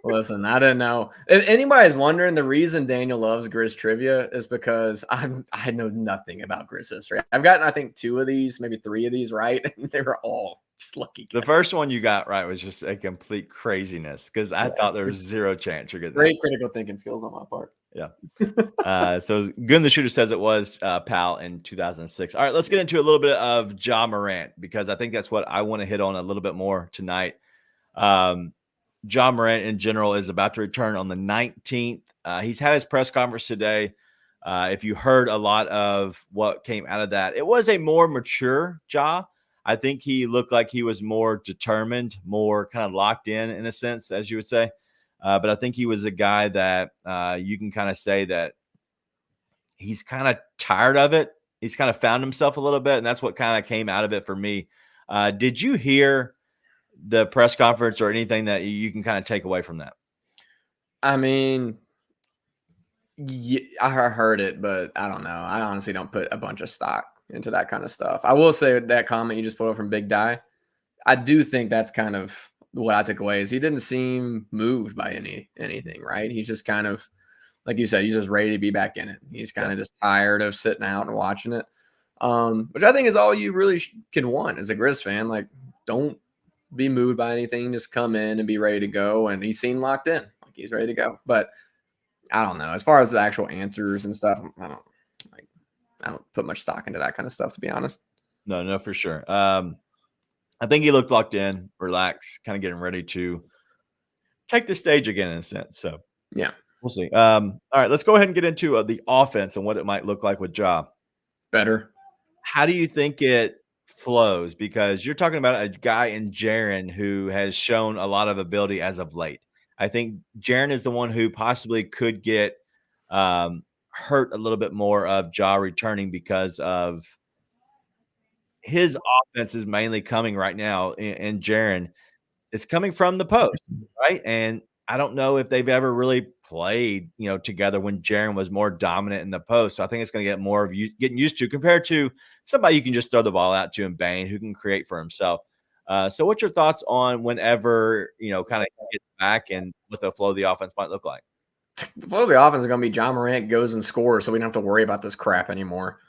S5: Listen, I didn't know. If anybody's wondering, the reason Daniel loves Grizz trivia is because I know nothing about Grizz history. I've gotten, I think, 2 of these, maybe 3 of these right. And they were all just lucky guesses.
S4: The first one you got right was just a complete craziness because I thought there was zero chance you're getting
S5: great critical thinking skills on my part.
S4: Yeah. So Gun the Shooter says it was Pal in 2006. All right, let's get into a little bit of Ja Morant because I think that's what I want to hit on a little bit more tonight. Ja Morant in general is about to return on the 19th. He's had his press conference today. If you heard a lot of what came out of that, it was a more mature Ja. I think he looked like he was more determined, more kind of locked in a sense, as you would say. But I think he was a guy that you can kind of say that he's kind of tired of it. He's kind of found himself a little bit, and that's what kind of came out of it for me. Did you hear the press conference or anything that you can kind of take away from that?
S5: I mean, yeah, I heard it, but I don't know. I honestly don't put a bunch of stock into that kind of stuff. I will say that comment you just put up from Big Die, I do think that's kind of what I took away is he didn't seem moved by anything, right? He's just kind of, like you said, he's just ready to be back in it. He's kind of just tired of sitting out and watching it, which I think is all you really can want as a Grizz fan. Like, don't be moved by anything. Just come in and be ready to go. And he seemed locked in, like he's ready to go. But I don't know. As far as the actual answers and stuff, I don't put much stock into that kind of stuff, to be honest.
S4: No, for sure. I think he looked locked in, relaxed, kind of getting ready to take the stage again in a sense. So
S5: yeah,
S4: we'll see. All right, let's go ahead and get into the offense and what it might look like with Ja.
S5: Better.
S4: How do you think it flows? Because you're talking about a guy in Jaren who has shown a lot of ability as of late. I think Jaren is the one who possibly could get hurt a little bit more of Ja returning because of his offense is mainly coming right now in Jaren. It's coming from the post, right? And I don't know if they've ever really played, together when Jaren was more dominant in the post. So I think it's going to get more of you getting used to compared to somebody you can just throw the ball out to in Bane who can create for himself. So what's your thoughts on whenever, kind of get back and what the flow of the offense might look like?
S5: The flow of the offense is going to be Ja Morant goes and scores, so we don't have to worry about this crap anymore.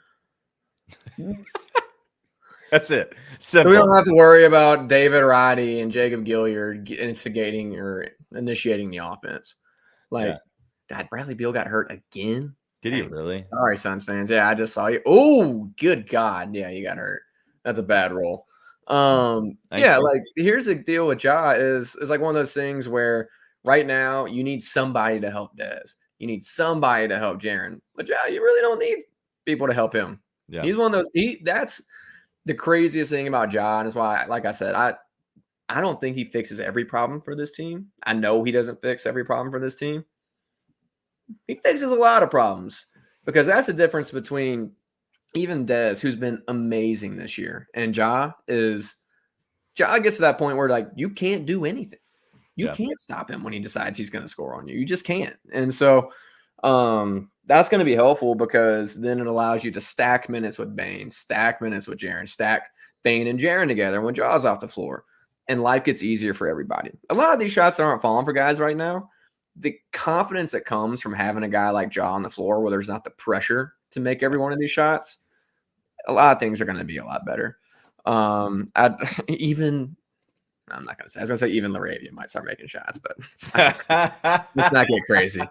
S4: That's it.
S5: Simple. So we don't have to worry about David Roddy and Jacob Gilliard instigating or initiating the offense. Like, Dad, Bradley Beal got hurt again?
S4: Did he really?
S5: Sorry, Suns fans. Yeah, I just saw you. Oh, good God. Yeah, you got hurt. That's a bad roll. Like, here's the deal with Ja is like one of those things where right now you need somebody to help Dez. You need somebody to help Jaren. But Ja, you really don't need people to help him. Yeah. He's one of those. That's the craziest thing about Ja, and is why, like I said, I I don't think he fixes every problem for this team. I know he doesn't fix every problem for this team. He fixes a lot of problems, because that's the difference between even Dez, who's been amazing this year, and Ja gets to that point where, like, you can't do anything. You can't stop him when he decides he's going to score on you. You just can't. And so that's going to be helpful, because then it allows you to stack minutes with Bane, stack minutes with Jaren, stack Bane and Jaren together when Ja's off the floor, and life gets easier for everybody. A lot of these shots that aren't falling for guys right now, the confidence that comes from having a guy like Ja on the floor where there's not the pressure to make every one of these shots, a lot of things are going to be a lot better. I'm not going to say. I was going to say even LaRavia might start making shots, but let's not get crazy.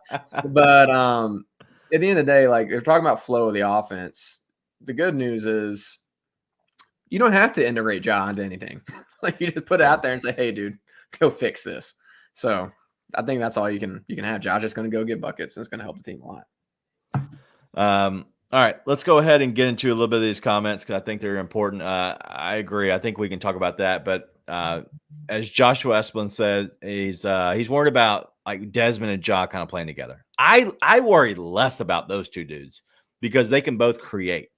S5: But at the end of the day, like, if we're talking about flow of the offense, the good news is you don't have to integrate Ja into anything. Like, you just put it out there and say, hey, dude, go fix this. So I think that's all you can have. Josh is going to go get buckets, and it's going to help the team a lot.
S4: All right, let's go ahead and get into a little bit of these comments, because I think they're important. I agree. I think we can talk about that. But as Joshua Esplin said, he's worried about, like, Desmond and Ja kind of playing together. I worry less about those two dudes, because they can both create.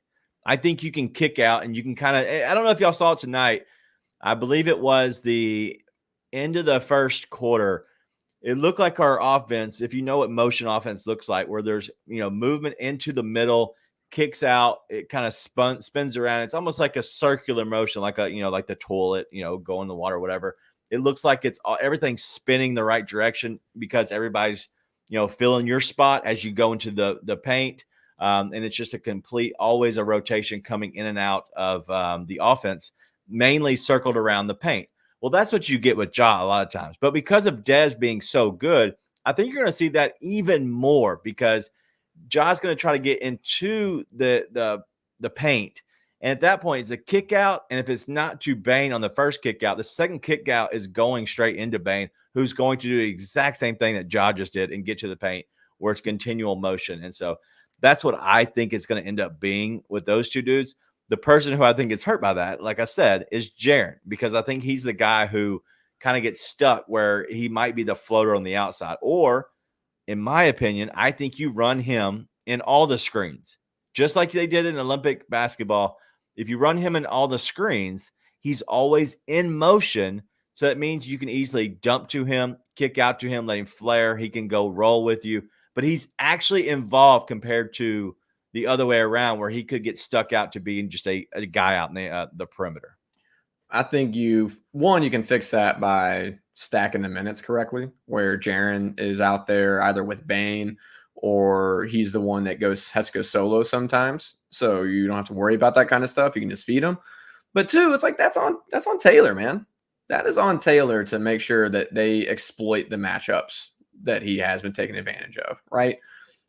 S4: I think you can kick out, and you can kind of – I don't know if y'all saw it tonight. I believe it was the end of the first quarter. It looked like our offense, if you know what motion offense looks like, where there's, movement into the middle, kicks out, it kind of spins around. It's almost like a circular motion, like like the toilet, go in the water, whatever. It looks like everything's spinning the right direction, because everybody's, filling your spot as you go into the paint. And it's just always a rotation coming in and out of the offense, mainly circled around the paint. Well, that's what you get with Ja a lot of times. But because of Dez being so good, I think you're going to see that even more, because Ja's going to try to get into the paint. And at that point, it's a kick out. And if it's not to Bane on the first kick out, the second kick out is going straight into Bane, who's going to do the exact same thing that Ja just did and get to the paint, where it's continual motion. And so that's what I think it's going to end up being with those two dudes. The person who I think gets hurt by that, like I said, is Jaren, because I think he's the guy who kind of gets stuck where he might be the floater on the outside. Or, in my opinion, I think you run him in all the screens, just like they did in Olympic basketball. If you run him in all the screens, he's always in motion. So that means you can easily dump to him, kick out to him, let him flare. He can go roll with you. But he's actually involved compared to the other way around, where he could get stuck out to being just a guy out in the perimeter.
S5: I think you can fix that by stacking the minutes correctly, where Jaren is out there either with Bane, or he's the one that has to go solo sometimes. So you don't have to worry about that kind of stuff. You can just feed him. But two, it's like that's on Taylor, man. That is on Taylor to make sure that they exploit the matchups that he has been taking advantage of, right?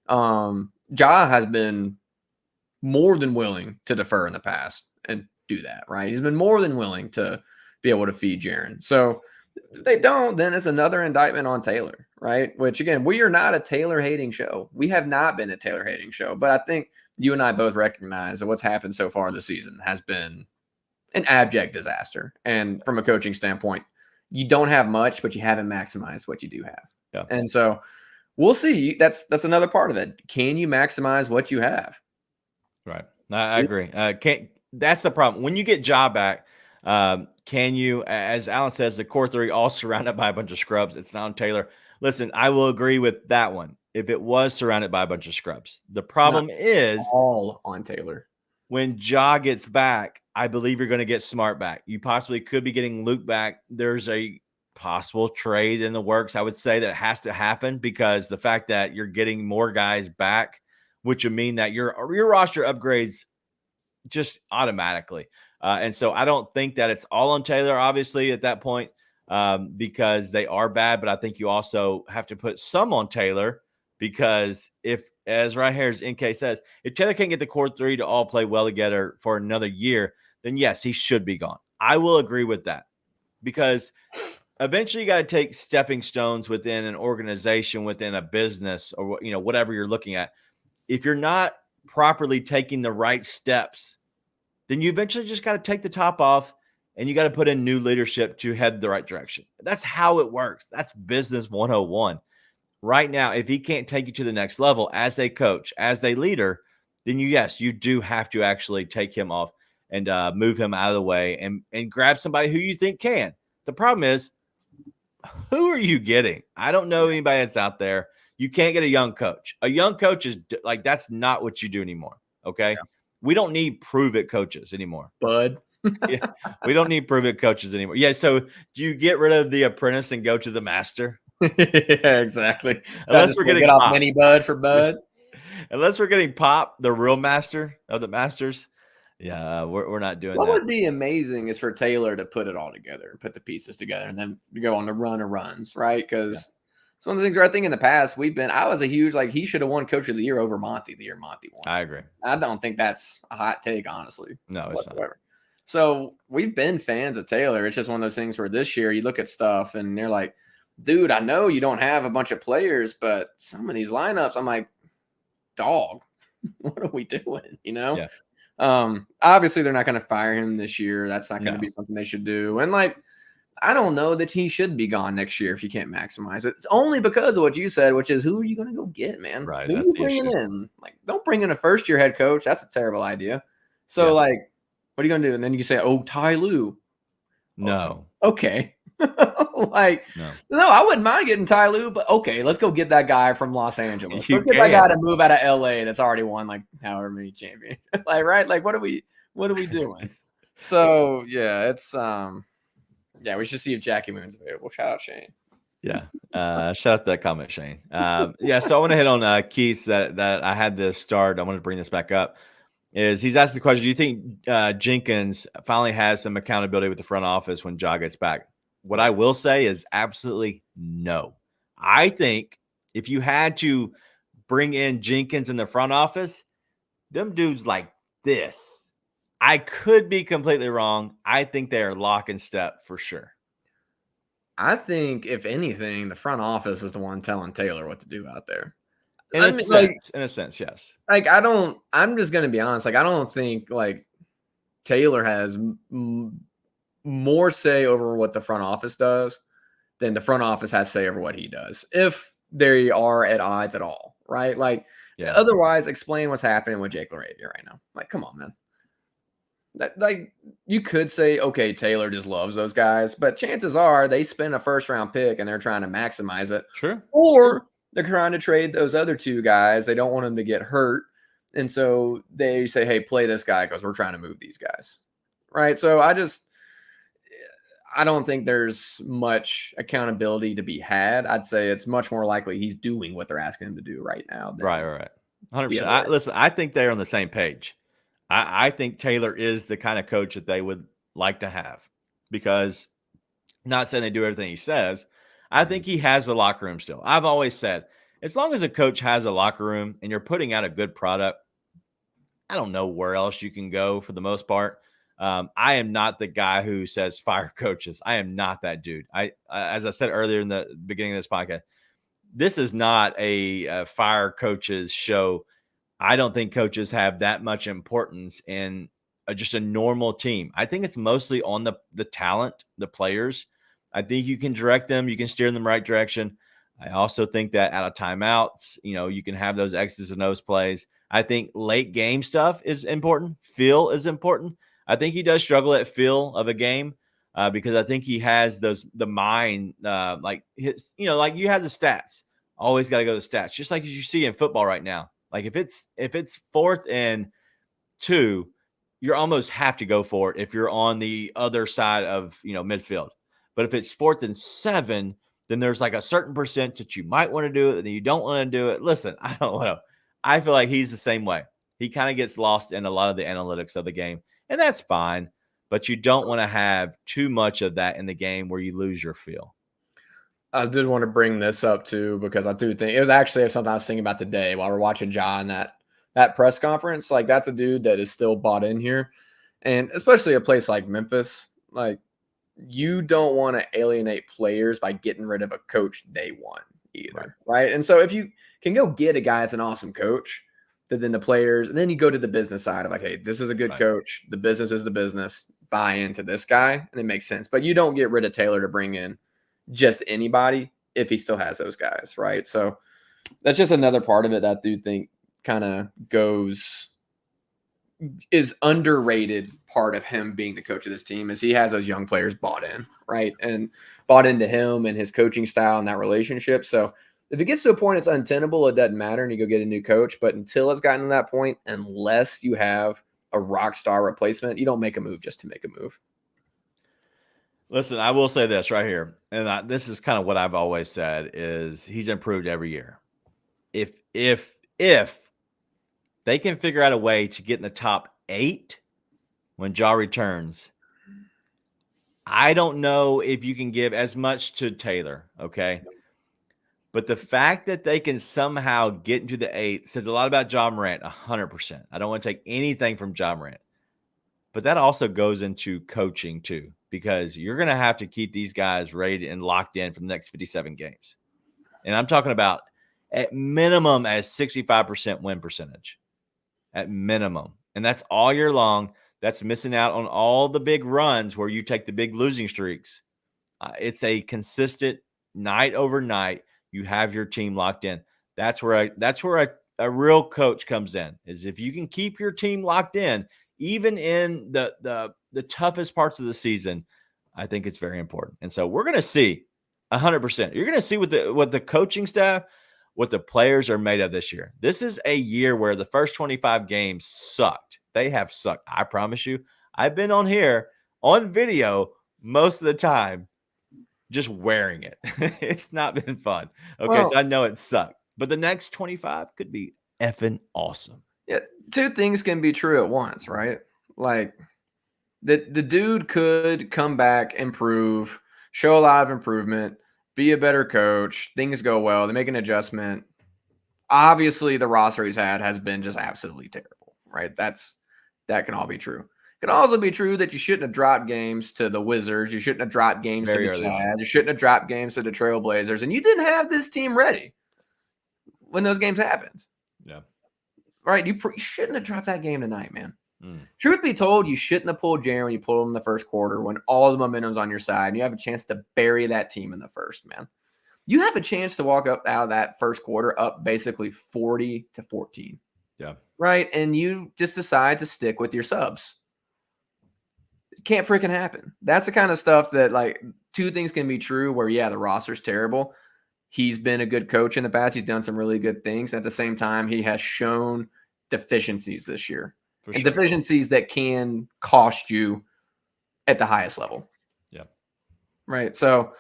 S5: Ja has been more than willing to defer in the past and do that, right? He's been more than willing to be able to feed Jaren. So if they don't, then it's another indictment on Taylor, right? Which, again, we are not a Taylor-hating show. We have not been a Taylor-hating show. But I think you and I both recognize that what's happened so far this season has been an abject disaster. And from a coaching standpoint, you don't have much, but you haven't maximized what you do have.
S4: Yeah.
S5: And so we'll see. That's another part of it. Can you maximize what you have?
S4: Right. I agree. That's the problem. When you get Ja back, can you, as Alan says, the core three all surrounded by a bunch of scrubs? It's not on Taylor. Listen, I will agree with that one if it was surrounded by a bunch of scrubs. The problem is
S5: all on Taylor.
S4: When Ja gets back, I believe you're going to get Smart back. You possibly could be getting Luke back. There's a possible trade in the works. I would say that has to happen, because the fact that you're getting more guys back, which would mean that your roster upgrades just automatically. And so I don't think that it's all on Taylor, obviously, at that point, because they are bad. But I think you also have to put some on Taylor, because if, as right here, as NK says, if Taylor can't get the core three to all play well together for another year, then yes, he should be gone. I will agree with that, because eventually you got to take stepping stones within an organization, within a business, or whatever you're looking at. If you're not properly taking the right steps, then you eventually just got to take the top off and you got to put in new leadership to head the right direction. That's how it works. That's business 101. Right now, if he can't take you to the next level as a coach, as a leader, then you do have to actually take him off and move him out of the way and grab somebody who you think can. The problem is, who are you getting? I don't know anybody that's out there. You can't get a young coach. A young coach is like, that's not what you do anymore. Okay. Yeah. We don't need prove it coaches anymore.
S5: Bud.
S4: Yeah, we don't need prove it coaches anymore. Yeah. So do you get rid of the apprentice and go to the master?
S5: Yeah, exactly.
S4: Unless we're getting
S5: off mini Bud for Bud.
S4: Unless we're getting Pop, the real master of the masters. Yeah, we're not doing that.
S5: What would be amazing is for Taylor to put it all together, put the pieces together, and then go on the run of runs, right? Because it's one of the things where I think in the past I was a huge, like, he should have won Coach of the Year over Monty the year Monty won.
S4: I agree.
S5: I don't think that's a hot take, honestly.
S4: No, it's
S5: whatsoever.
S4: not.
S5: So we've been fans of Taylor. It's just one of those things where this year you look at stuff and they're like, dude, I know you don't have a bunch of players, but some of these lineups, I'm like, dog, what are we doing? You know?
S4: Yeah.
S5: Obviously they're not going to fire him this year. That's not going to be something they should do. And like, I don't know that he should be gone next year if you can't maximize it. It's only because of what you said, which is who are you going to go get, man?
S4: Right.
S5: Who are you bringing in? Like, don't bring in a first-year head coach. That's a terrible idea. So like, what are you going to do? And then you say, oh, Ty Lue.
S4: No.
S5: Okay. Like, no, I wouldn't mind getting Ty Lue, but okay, let's go get that guy from Los Angeles. Let's get that guy to move out of LA that's already won like however many champions. Like, right? Like, what are we doing? So yeah, it's we should see if Jackie Moon's available. Shout out Shane.
S4: Yeah. Shout out to that comment, Shane. So I want to hit on Keith that I had this start. I want to bring this back up. He's asked the question, do you think Jenkins finally has some accountability with the front office when Ja gets back? What I will say is absolutely no. I think if you had to bring in Jenkins in the front office, them dudes like this. I could be completely wrong. I think they are lock and step for sure.
S5: I think, if anything, the front office is the one telling Taylor what to do out there.
S4: In a sense, yes.
S5: Like, I'm just going to be honest. Like, I don't think like Taylor has more say over what the front office does than the front office has say over what he does. If they are at odds at all, right? Like, otherwise, explain what's happening with Ziaire LaRavia right now. Like, come on, man. Like, you could say, okay, Taylor just loves those guys, but chances are they spend a first-round pick and they're trying to maximize it.
S4: Sure.
S5: Or they're trying to trade those other two guys. They don't want them to get hurt. And so they say, hey, play this guy because we're trying to move these guys. Right? So I don't think there's much accountability to be had. I'd say it's much more likely he's doing what they're asking him to do right now.
S4: Right. 100%. Listen, I think they're on the same page. I think Taylor is the kind of coach that they would like to have, because not saying they do everything he says. I think he has the locker room still. I've always said, as long as a coach has a locker room and you're putting out a good product, I don't know where else you can go for the most part. I am not the guy who says fire coaches. I am not that dude. As I said earlier in the beginning of this podcast, this is not a fire coaches show. I don't think coaches have that much importance in just a normal team. I think it's mostly on the talent, the players. I think you can direct them. You can steer them in the right direction. I also think that out of timeouts, you can have those X's and O's plays. I think late game stuff is important. Feel is important. I think he does struggle at feel of a game because I think he has the mind, like his, like you have the stats. Always got to go to the stats, just like as you see in football right now. Like if it's 4th and 2, you almost have to go for it if you're on the other side of midfield. But if it's 4th and 7, then there's like a certain percent that you might want to do it and then you don't want to do it. Listen, I don't know. I feel like he's the same way. He kind of gets lost in a lot of the analytics of the game, and that's fine. But you don't want to have too much of that in the game where you lose your feel.
S5: I did want to bring this up too, because I do think it was actually something I was thinking about today while we're watching John that press conference. Like, that's a dude that is still bought in here. And especially a place like Memphis, like, you don't want to alienate players by getting rid of a coach they want either. Right. And so if you can go get a guy that's an awesome coach, then the players, and then you go to the business side of like, hey, this is a good coach. The business is the business. buy into this guy, and it makes sense. But you don't get rid of Taylor to bring in just anybody if he still has those guys, right? So that's just another part of it that I do think kind of is underrated part of him being the coach of this team is he has those young players bought in, right? And bought into him and his coaching style and that relationship. So if it gets to a point it's untenable, it doesn't matter and you go get a new coach. But until it's gotten to that point, unless you have a rock star replacement, you don't make a move just to make a move.
S4: Listen, I will say this right here, and this is kind of what I've always said, is he's improved every year. If they can figure out a way to get in the top 8 when Ja returns, I don't know if you can give as much to Taylor, okay? But the fact that they can somehow get into the 8 says a lot about Ja Morant, 100%. I don't want to take anything from Ja Morant. But that also goes into coaching too, because you're going to have to keep these guys ready and locked in for the next 57 games. And I'm talking about at minimum as 65% win percentage. At minimum. And that's all year long. That's missing out on all the big runs where you take the big losing streaks. It's a consistent night over night. You have your team locked in. That's where a real coach comes in, is if you can keep your team locked in, even in the toughest parts of the season, I think it's very important. And so we're going to see 100%. You're going to see what the coaching staff, what the players are made of this year. This is a year where the first 25 games sucked. They have sucked. I promise you. I've been on here on video most of the time just wearing it. It's not been fun. Okay, so I know it sucked. But the next 25 could be effing awesome.
S5: Yeah, two things can be true at once, right? Like the dude could come back, improve, show a lot of improvement, be a better coach, things go well, they make an adjustment. Obviously, the roster he's had has been just absolutely terrible, right? That can all be true. It can also be true that you shouldn't have dropped games to the Wizards. You shouldn't have dropped games to the Jazz. You shouldn't have dropped games to the Trailblazers. And you didn't have this team ready when those games happened.
S4: Yeah.
S5: Right? You shouldn't have dropped that game tonight, man. Truth be told, you shouldn't have pulled Jaren when you pulled him in the first quarter when all the momentum's on your side and you have a chance to bury that team in the first, man. You have a chance to walk up out of that first quarter up basically 40-14.
S4: Yeah.
S5: Right? And you just decide to stick with your subs. It can't freaking happen. That's the kind of stuff that, like, two things can be true where, yeah, the roster's terrible. He's been a good coach in the past. He's done some really good things. At the same time, he has shown deficiencies this year. Deficiencies that can cost you at the highest level.
S4: Yeah.
S5: Right. So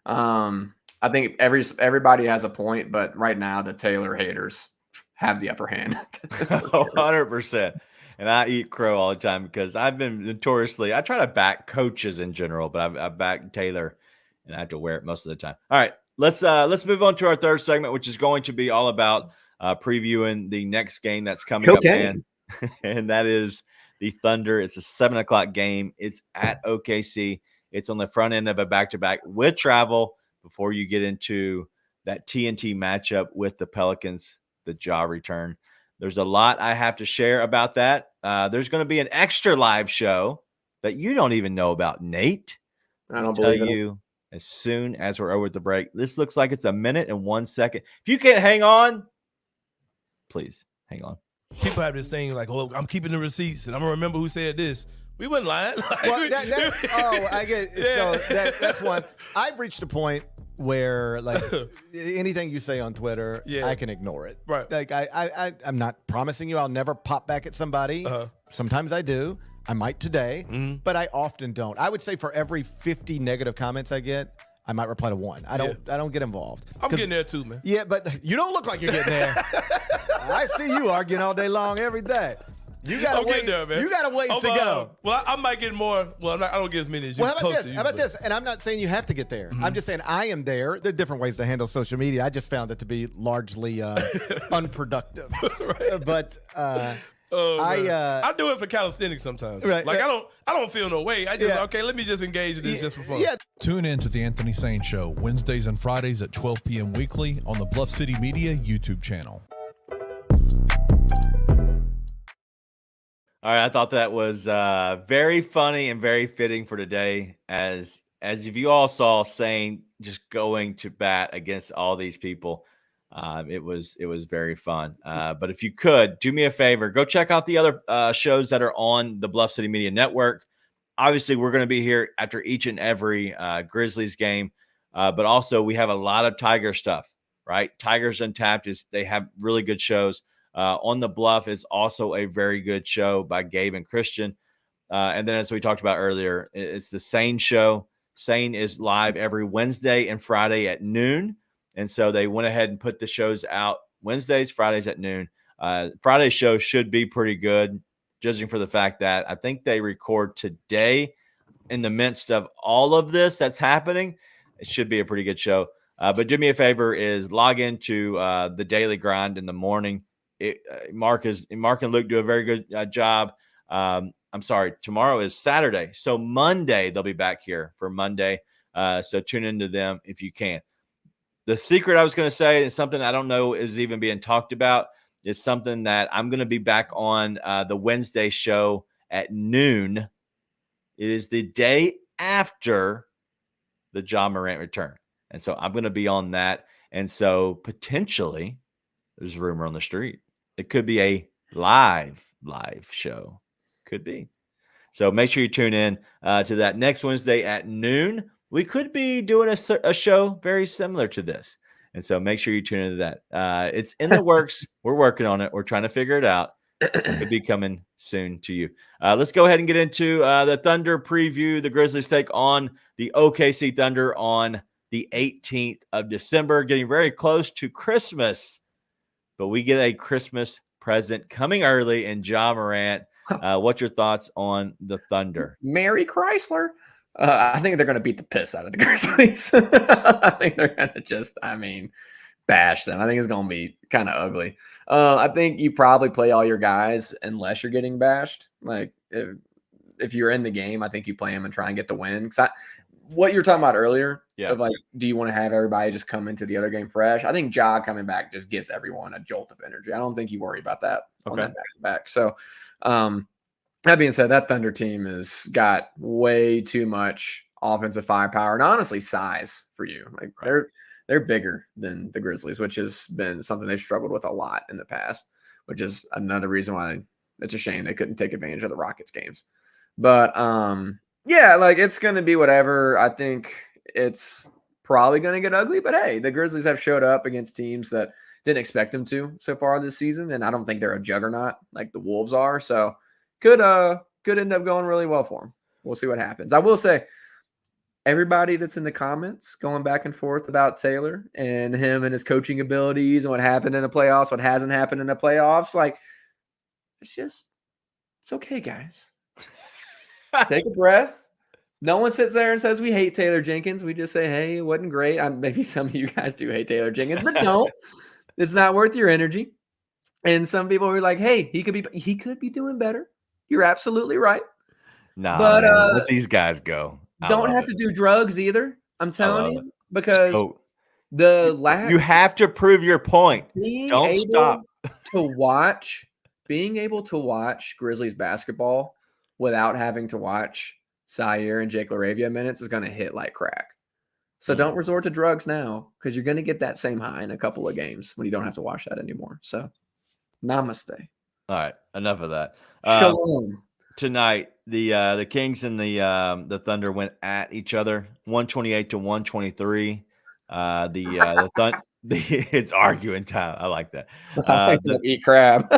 S5: I think everybody has a point, but right now the Taylor haters have the upper hand.
S4: 100%. And I eat crow all the time because I've been notoriously, I try to back coaches in general, but I back Taylor and I have to wear it most of the time. All right. Let's move on to our third segment, which is going to be all about previewing the next game that's coming up. And that is the Thunder. It's a 7:00 game. It's at OKC. It's on the front end of a back-to-back with travel before you get into that TNT matchup with the Pelicans, the Ja return. There's a lot I have to share about that. There's going to be an extra live show that you don't even know about, Nate.
S5: I don't believe it.
S4: You as soon as we're over the break. This looks like it's 1 minute and 1 second. If you can't hang on, please hang on.
S6: People have this thing like, oh, I'm keeping the receipts, and I'm going to remember who said this. We wasn't lying.
S9: Well, I get it. Yeah. So that's one. I've reached a point where, like, anything you say on Twitter, I can ignore it.
S6: Right.
S9: Like, I'm not promising you I'll never pop back at somebody. Sometimes I do. I might today, but I often don't. I would say for every 50 negative comments I get, I might reply to one. I don't get involved.
S6: I'm getting there too, man.
S9: Yeah, but you don't look like you're getting there. I see you arguing all day long every day. You gotta wait. There, man. You got a ways to go.
S6: Well, I might get more. Well, I don't get as many as you.
S9: Well, how about this? And I'm not saying you have to get there. I'm just saying I am there. There are different ways to handle social media. I just found it to be largely unproductive.
S6: Right.
S9: But
S6: I do it for calisthenics sometimes.
S9: Right.
S6: Like I don't feel no way. I just okay. Let me just engage in this just for fun.
S9: Yeah.
S8: Tune in to the Anthony Sane Show Wednesdays and Fridays at 12 p.m. weekly on the Bluff City Media YouTube channel.
S4: All right, I thought that was very funny and very fitting for today, as if you all saw, Sane just going to bat against all these people. It was very fun. But if you could do me a favor, go check out the other shows that are on the Bluff City Media Network. Obviously, we're going to be here after each and every Grizzlies game, but also we have a lot of Tiger stuff. Right, Tigers Untapped they have really good shows. On the Bluff is also a very good show by Gabe and Christian. And then, as we talked about earlier, it's the Sane show. Sane is live every Wednesday and Friday at noon. And so they went ahead and put the shows out Wednesdays, Fridays at noon. Friday's show should be pretty good, judging for the fact that I think they record today in the midst of all of this that's happening. It should be a pretty good show. But do me a favor is log into the Daily Grind in the morning. Mark and Luke do a very good job. I'm sorry, tomorrow is Saturday. So Monday, they'll be back here for Monday. So tune into them if you can. The secret I was going to say is something I don't know is even being talked about. Is something that I'm going to be back on the Wednesday show at noon. It is the day after the Ja Morant return. And so I'm going to be on that. And so potentially there's a rumor on the street. It could be a live show. Could be. So make sure you tune in to that next Wednesday at noon. We could be doing a show very similar to this. And so make sure you tune into that. It's in the works. We're working on it. We're trying to figure it out. It could be coming soon to you. Let's go ahead and get into the Thunder preview. The Grizzlies take on the OKC Thunder on the 18th of December, getting very close to Christmas. But we get a Christmas present coming early in Ja Morant. What's your thoughts on the Thunder?
S5: Merry Chrysler. I think they're going to beat the piss out of the Grizzlies. I think they're going to bash them. I think it's going to be kind of ugly. I think you probably play all your guys unless you're getting bashed. Like if you're in the game, I think you play them and try and get the win. What you were talking about earlier, of like, do you want to have everybody just come into the other game fresh? I think Ja coming back just gives everyone a jolt of energy. I don't think you worry about that on that back-to-back. So, that being said, that Thunder team has got way too much offensive firepower and honestly size for you. Like they're bigger than the Grizzlies, which has been something they've struggled with a lot in the past, which is another reason why it's a shame they couldn't take advantage of the Rockets games. But yeah, like it's going to be whatever. I think it's probably going to get ugly, but hey, the Grizzlies have showed up against teams that didn't expect them to so far this season, and I don't think they're a juggernaut like the Wolves are. So could end up going really well for them. We'll see what happens. I will say, everybody that's in the comments going back and forth about Taylor and him and his coaching abilities and what happened in the playoffs, what hasn't happened in the playoffs, like it's okay, guys. Take a breath. No one sits there and says we hate Taylor Jenkins. We just say, hey, it wasn't great. Maybe some of you guys do hate Taylor Jenkins, but don't. It's not worth your energy. And some people are like, hey, he could be doing better. You're absolutely right.
S4: Nah, but let these guys go.
S5: Don't have to do drugs either. I'm telling you, because you
S4: have to prove your point. Don't stop.
S5: Being able to watch Grizzlies basketball without having to watch Ziaire and Ziaire LaRavia minutes is going to hit like crack. So don't resort to drugs now, because you're going to get that same high in a couple of games when you don't have to watch that anymore. So namaste.
S4: All right, enough of that.
S5: Shalom.
S4: Tonight, the Kings and the Thunder went at each other, 128 to 123. It's arguing time. I like that.
S5: Eat crab.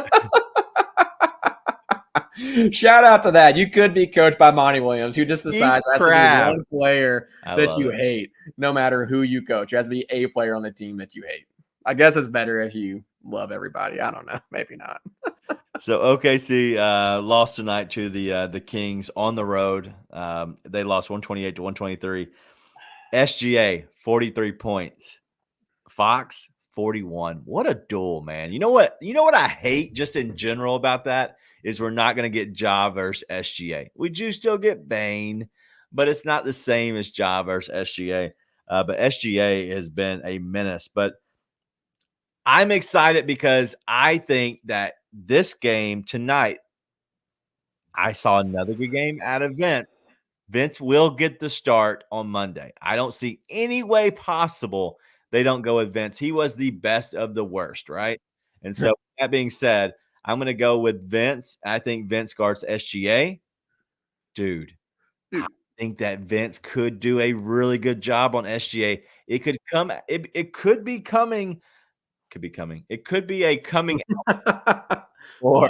S5: Shout out to that. You could be coached by Monty Williams, who just decides that's one player that you hate, no matter who you coach. It has to be a player on the team that you hate. I guess it's better if you love everybody. I don't know. Maybe not.
S4: So OKC lost tonight to the Kings on the road. They lost 128 to 123. SGA 43 points. Fox 41. What a duel, man. You know what I hate just in general about that is we're not going to get Ja versus SGA. We do still get Bane, but it's not the same as Ja versus SGA. But SGA has been a menace. But I'm excited because I think that this game tonight I saw another good game out of Vince. Vince will get the start on Monday. I don't see any way possible they don't go with Vince. He was the best of the worst, right? And so that being said, I'm going to go with Vince. I think Vince guards SGA. Dude, I think that Vince could do a really good job on SGA. It could come. It could be coming. Could be coming. It could be a coming out. Or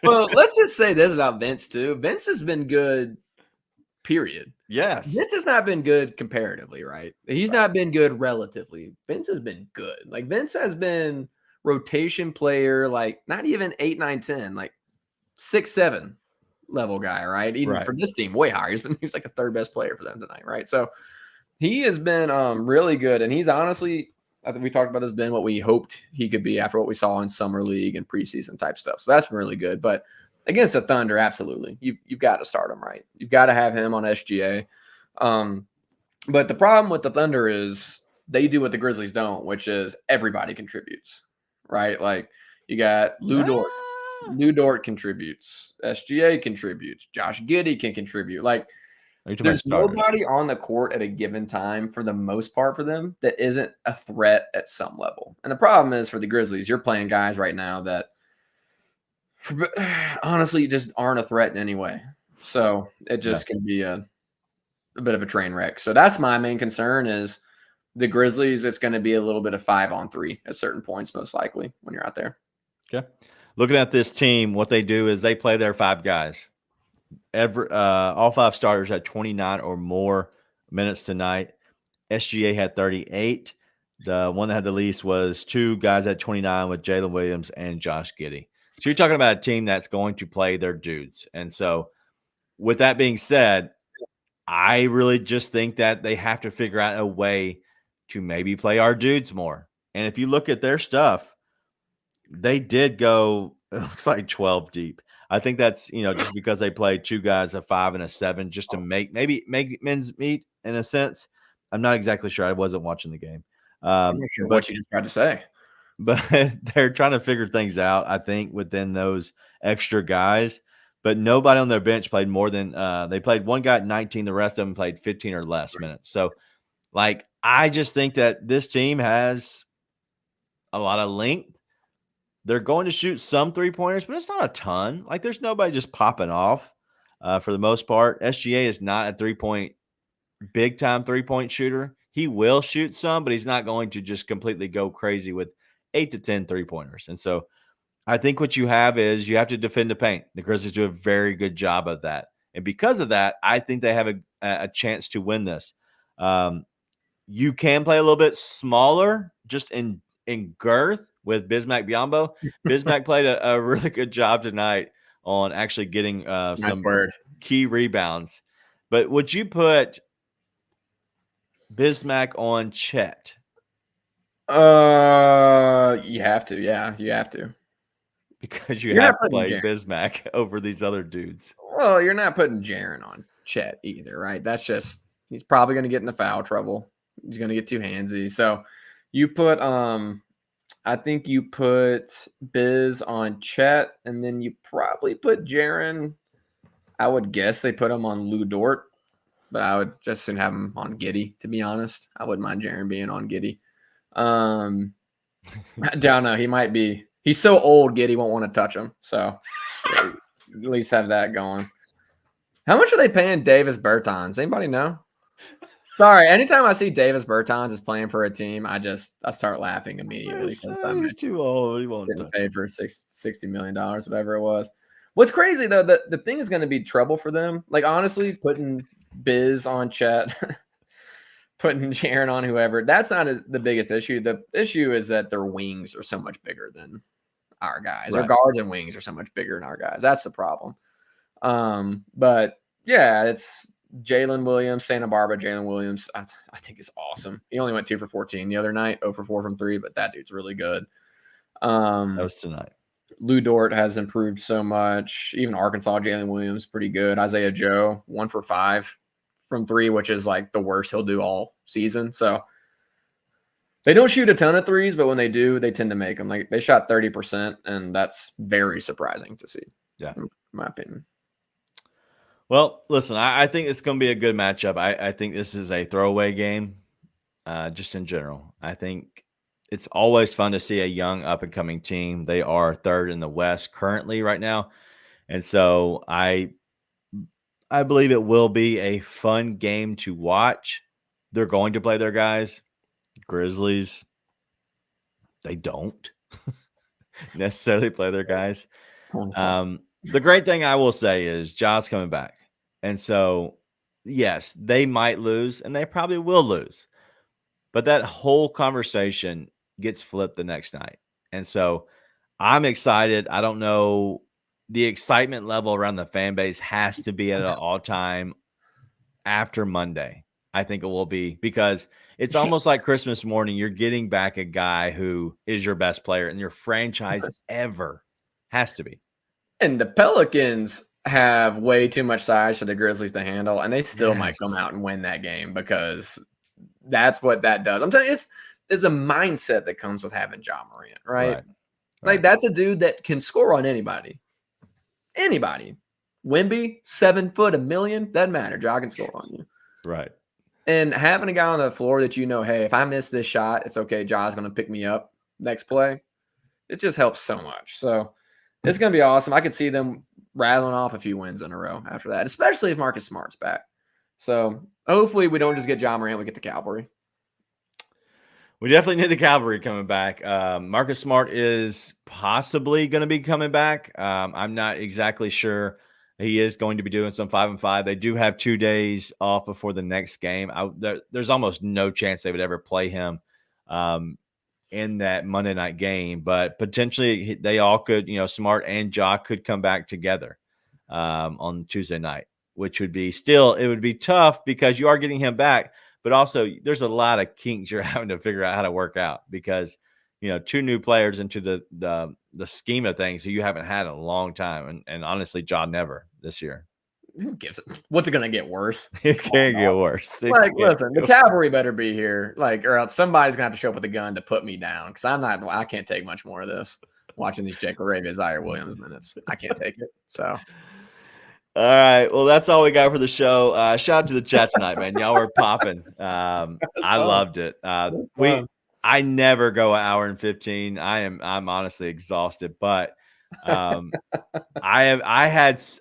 S5: well, let's just say this about Vince too. Vince has been good, period.
S4: Yes.
S5: Vince has not been good comparatively, right? He's not been good relatively. Vince has been good. Like Vince has been rotation player, like not even 8, 9, 10, like 6, 7 level guy, right? Even for this team, way higher. He's like the third best player for them tonight, right? So he has been really good, and he's honestly, I think we talked about this, been what we hoped he could be after what we saw in summer league and preseason type stuff. So that's been really good. But against the Thunder, absolutely, you've got to start him, right? You've got to have him on SGA. But the problem with the Thunder is they do what the Grizzlies don't, which is everybody contributes, right? Like you got Lou Dort. Lou Dort contributes. SGA contributes. Josh Giddey can contribute. Like there's nobody on the court at a given time for the most part for them that isn't a threat at some level. And the problem is for the Grizzlies, you're playing guys right now that honestly just aren't a threat in any way. So it just can be a bit of a train wreck. So that's my main concern is the Grizzlies. It's going to be a little bit of 5-on-3 at certain points, most likely when you're out there.
S4: Okay. Looking at this team, what they do is they play their 5 guys. All 5 starters had 29 or more minutes tonight. SGA had 38. The one that had the least was 2 guys at 29 with Jalen Williams and Josh Giddey. So you're talking about a team that's going to play their dudes. And so with that being said, I really just think that they have to figure out a way to maybe play our dudes more. And if you look at their stuff, they did go, it looks like 12 deep. I think that's, just because they played 2 guys, a 5 and a 7, just to make men's meet in a sense. I'm not exactly sure. I wasn't watching the game.
S5: I'm not sure what you just tried to say.
S4: But they're trying to figure things out, I think, within those extra guys. But nobody on their bench played more than they played one guy at 19. The rest of them played 15 or less minutes. So, I just think that this team has a lot of length. They're going to shoot some 3-pointers, but it's not a ton. There's nobody just popping off for the most part. SGA is not a big-time 3-point shooter. He will shoot some, but he's not going to just completely go crazy with 8 to 10 3-pointers. And so I think what you have is you have to defend the paint. The Grizzlies do a very good job of that. And because of that, I think they have a chance to win this. You can play a little bit smaller just in girth with Bismack Biyombo. Bismack played a really good job tonight on actually getting some key rebounds. But would you put Bismack on Chet?
S5: You have to. Yeah, you have to.
S4: Because you're have to play Bismack over these other dudes.
S5: Well, you're not putting Jaren on Chet either, right? That's just, he's probably going to get into foul trouble. He's going to get too handsy. So you put, I think you put Biz on Chet, and then you probably put Jaren. I would guess they put him on Lou Dort, but I would just soon have him on Giddey, to be honest. I wouldn't mind Jaren being on Giddey. I don't know. He might be. He's so old, Giddey won't want to touch him. So at least have that going. How much are they paying Davis Bertans? Anybody know? Sorry, anytime I see Davis Bertans is playing for a team, I start laughing immediately.
S4: He's too old. He won't
S5: pay for $60 million, whatever it was. What's crazy though, the thing is going to be trouble for them. Honestly, putting Biz on Chet, putting Jaren on whoever, that's not the biggest issue. The issue is that their wings are so much bigger than our guys. Right. Our guards and wings are so much bigger than our guys. That's the problem. But yeah, it's Jalen Williams, Santa Barbara. Jalen Williams, I think is awesome. He only went 2 for 14 the other night, 0 for 4 from 3, but that dude's really good.
S4: That was tonight.
S5: Lou Dort has improved so much. Even Arkansas, Jalen Williams, pretty good. Isaiah Joe, 1 for 5 from 3, which is the worst he'll do all season. So They don't shoot a ton of threes, but when they do, they tend to make them. Like they shot 30%, and that's very surprising to see.
S4: Yeah,
S5: in my opinion.
S4: Well, listen, I think it's going to be a good matchup. I think this is a throwaway game, just in general. I think it's always fun to see a young up-and-coming team. They are third in the West currently right now. And so I believe it will be a fun game to watch. They're going to play their guys. Grizzlies, they don't necessarily play their guys. The great thing I will say is Ja's coming back. And so, yes, they might lose, and they probably will lose. But that whole conversation gets flipped the next night. And so I'm excited. I don't know. The excitement level around the fan base has to be at an all-time after Monday. I think it will be, because it's almost like Christmas morning. You're getting back a guy who is your best player in your franchise ever. Has to be.
S5: And the Pelicans have way too much size for the Grizzlies to handle, and they still might come out and win that game, because that's what that does. I'm telling you, it's a mindset that comes with having Ja Morant, right? Like that's a dude that can score on anybody. Anybody. Wemby, 7 foot, $1 million, doesn't matter. Ja can score on you.
S4: Right.
S5: And having a guy on the floor that hey, if I miss this shot, it's okay. Ja's going to pick me up next play. It just helps so much. So it's going to be awesome. I could see them rattling off a few wins in a row after that, especially if Marcus Smart's back. So hopefully we don't just get Ja Morant, we get the cavalry.
S4: We definitely need the cavalry coming back. Marcus Smart is possibly going to be coming back. I'm not exactly sure. He is going to be doing some 5-5. They do have 2 days off before the next game. There's almost no chance they would ever play him in that Monday night game, but potentially they all could, Smart and Ja could come back together on Tuesday night, which would be it would be tough because you are getting him back, but also there's a lot of kinks you're having to figure out how to work out, because 2 new players into the scheme of things who you haven't had in a long time. And honestly, Ja never this year.
S5: Who gives it? What's it going to get worse?
S4: It can't get worse.
S5: Listen, the cavalry better be here, or else somebody's going to have to show up with a gun to put me down, because I can't take much more of this. Watching these Ziaire LaRavia, Ziaire Williams minutes. I can't take it. So.
S4: All right. Well, that's all we got for the show. Shout out to the chat tonight, man. Y'all were popping. I loved it. I never go 1 hour and 15. I'm honestly exhausted, but I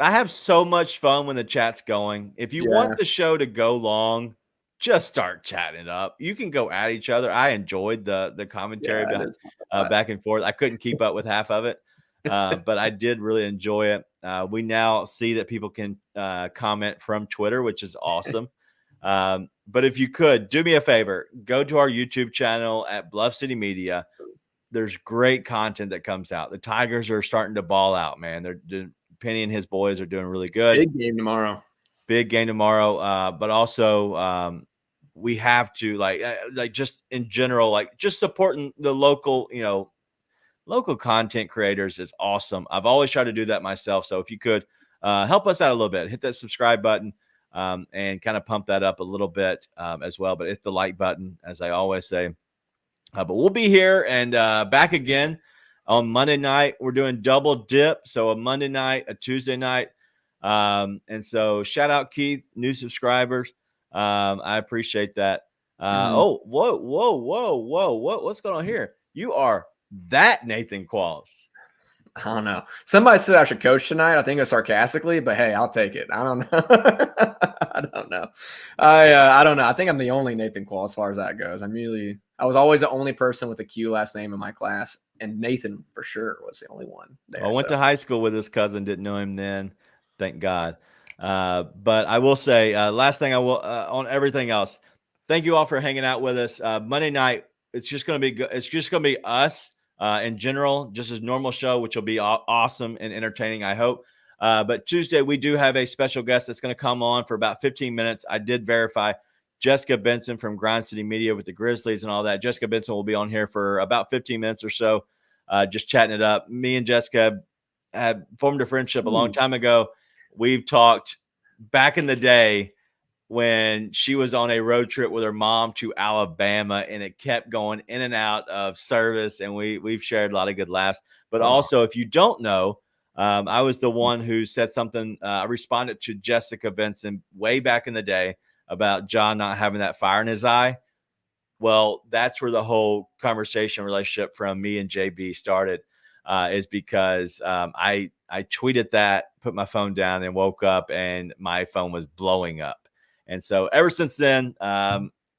S4: have so much fun when the chat's going. If you want the show to go long, just start chatting it up. You can go at each other. I enjoyed the commentary back and forth. I couldn't keep up with half of it, but I did really enjoy it. We now see that people can comment from Twitter, which is awesome. But if you could do me a favor, go to our YouTube channel at Bluff City Media. There's great content that comes out. The Tigers are starting to ball out, man. Penny and his boys are doing really good.
S5: Big game tomorrow.
S4: But also we have to like just in general, just supporting the local content creators is awesome. I've always tried to do that myself. So if you could help us out a little bit, hit that subscribe button. And kind of pump that up a little bit as well. But hit the like button, as I always say. But we'll be here and back again on Monday night. We're doing double dip. So a Monday night, a Tuesday night. And so shout out Keith, new subscribers. I appreciate that. Oh, whoa. What's going on here? You are that Nathan Qualls.
S5: I don't know. Somebody said I should coach tonight. I think it was sarcastically, but hey, I'll take it. I don't know. I don't know. I don't know. I think I'm the only Nathan Qual as far as that goes. I was always the only person with a Q last name in my class, and Nathan for sure was the only one there.
S4: I went to high school with his cousin. Didn't know him then. Thank God. But I will say, last thing I will on everything else. Thank you all for hanging out with us. Monday night, it's just going to be good. It's just going to be us. In general, just as normal show, which will be awesome and entertaining, I hope. But Tuesday, we do have a special guest that's going to come on for about 15 minutes. I did verify Jessica Benson from Grind City Media with the Grizzlies and all that. Jessica Benson will be on here for about 15 minutes or so, just chatting it up. Me and Jessica had formed a friendship a long time ago. We've talked back in the day when she was on a road trip with her mom to Alabama, and it kept going in and out of service, and we've shared a lot of good laughs. But also, if you don't know, I was the one who said something. I responded to Jessica Benson way back in the day about John not having that fire in his eye. Well, that's where the whole conversation relationship from me and JB started, is because I tweeted that, put my phone down, and woke up, and my phone was blowing up. And so ever since then,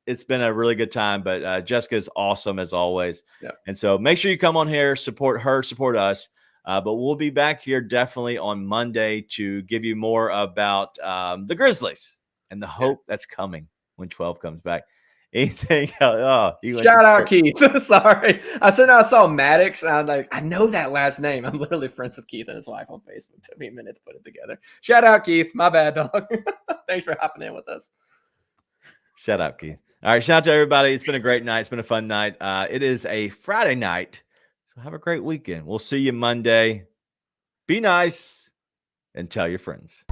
S4: it's been a really good time. But Jessica is awesome as always.
S5: Yep.
S4: And so make sure you come on here, support her, support us. But we'll be back here definitely on Monday to give you more about the Grizzlies and the hope that's coming when 12 comes back. Anything else?
S5: Shout out Keith. Sorry. I said I saw Maddox, and I was like, I know that last name. I'm literally friends with Keith and his wife on Facebook. It took me a minute to put it together. Shout out Keith. My bad, dog. Thanks for hopping in with us.
S4: Shout out Keith. All right. Shout out to everybody. It's been a great night. It's been a fun night. It is a Friday night. So have a great weekend. We'll see you Monday. Be nice and tell your friends.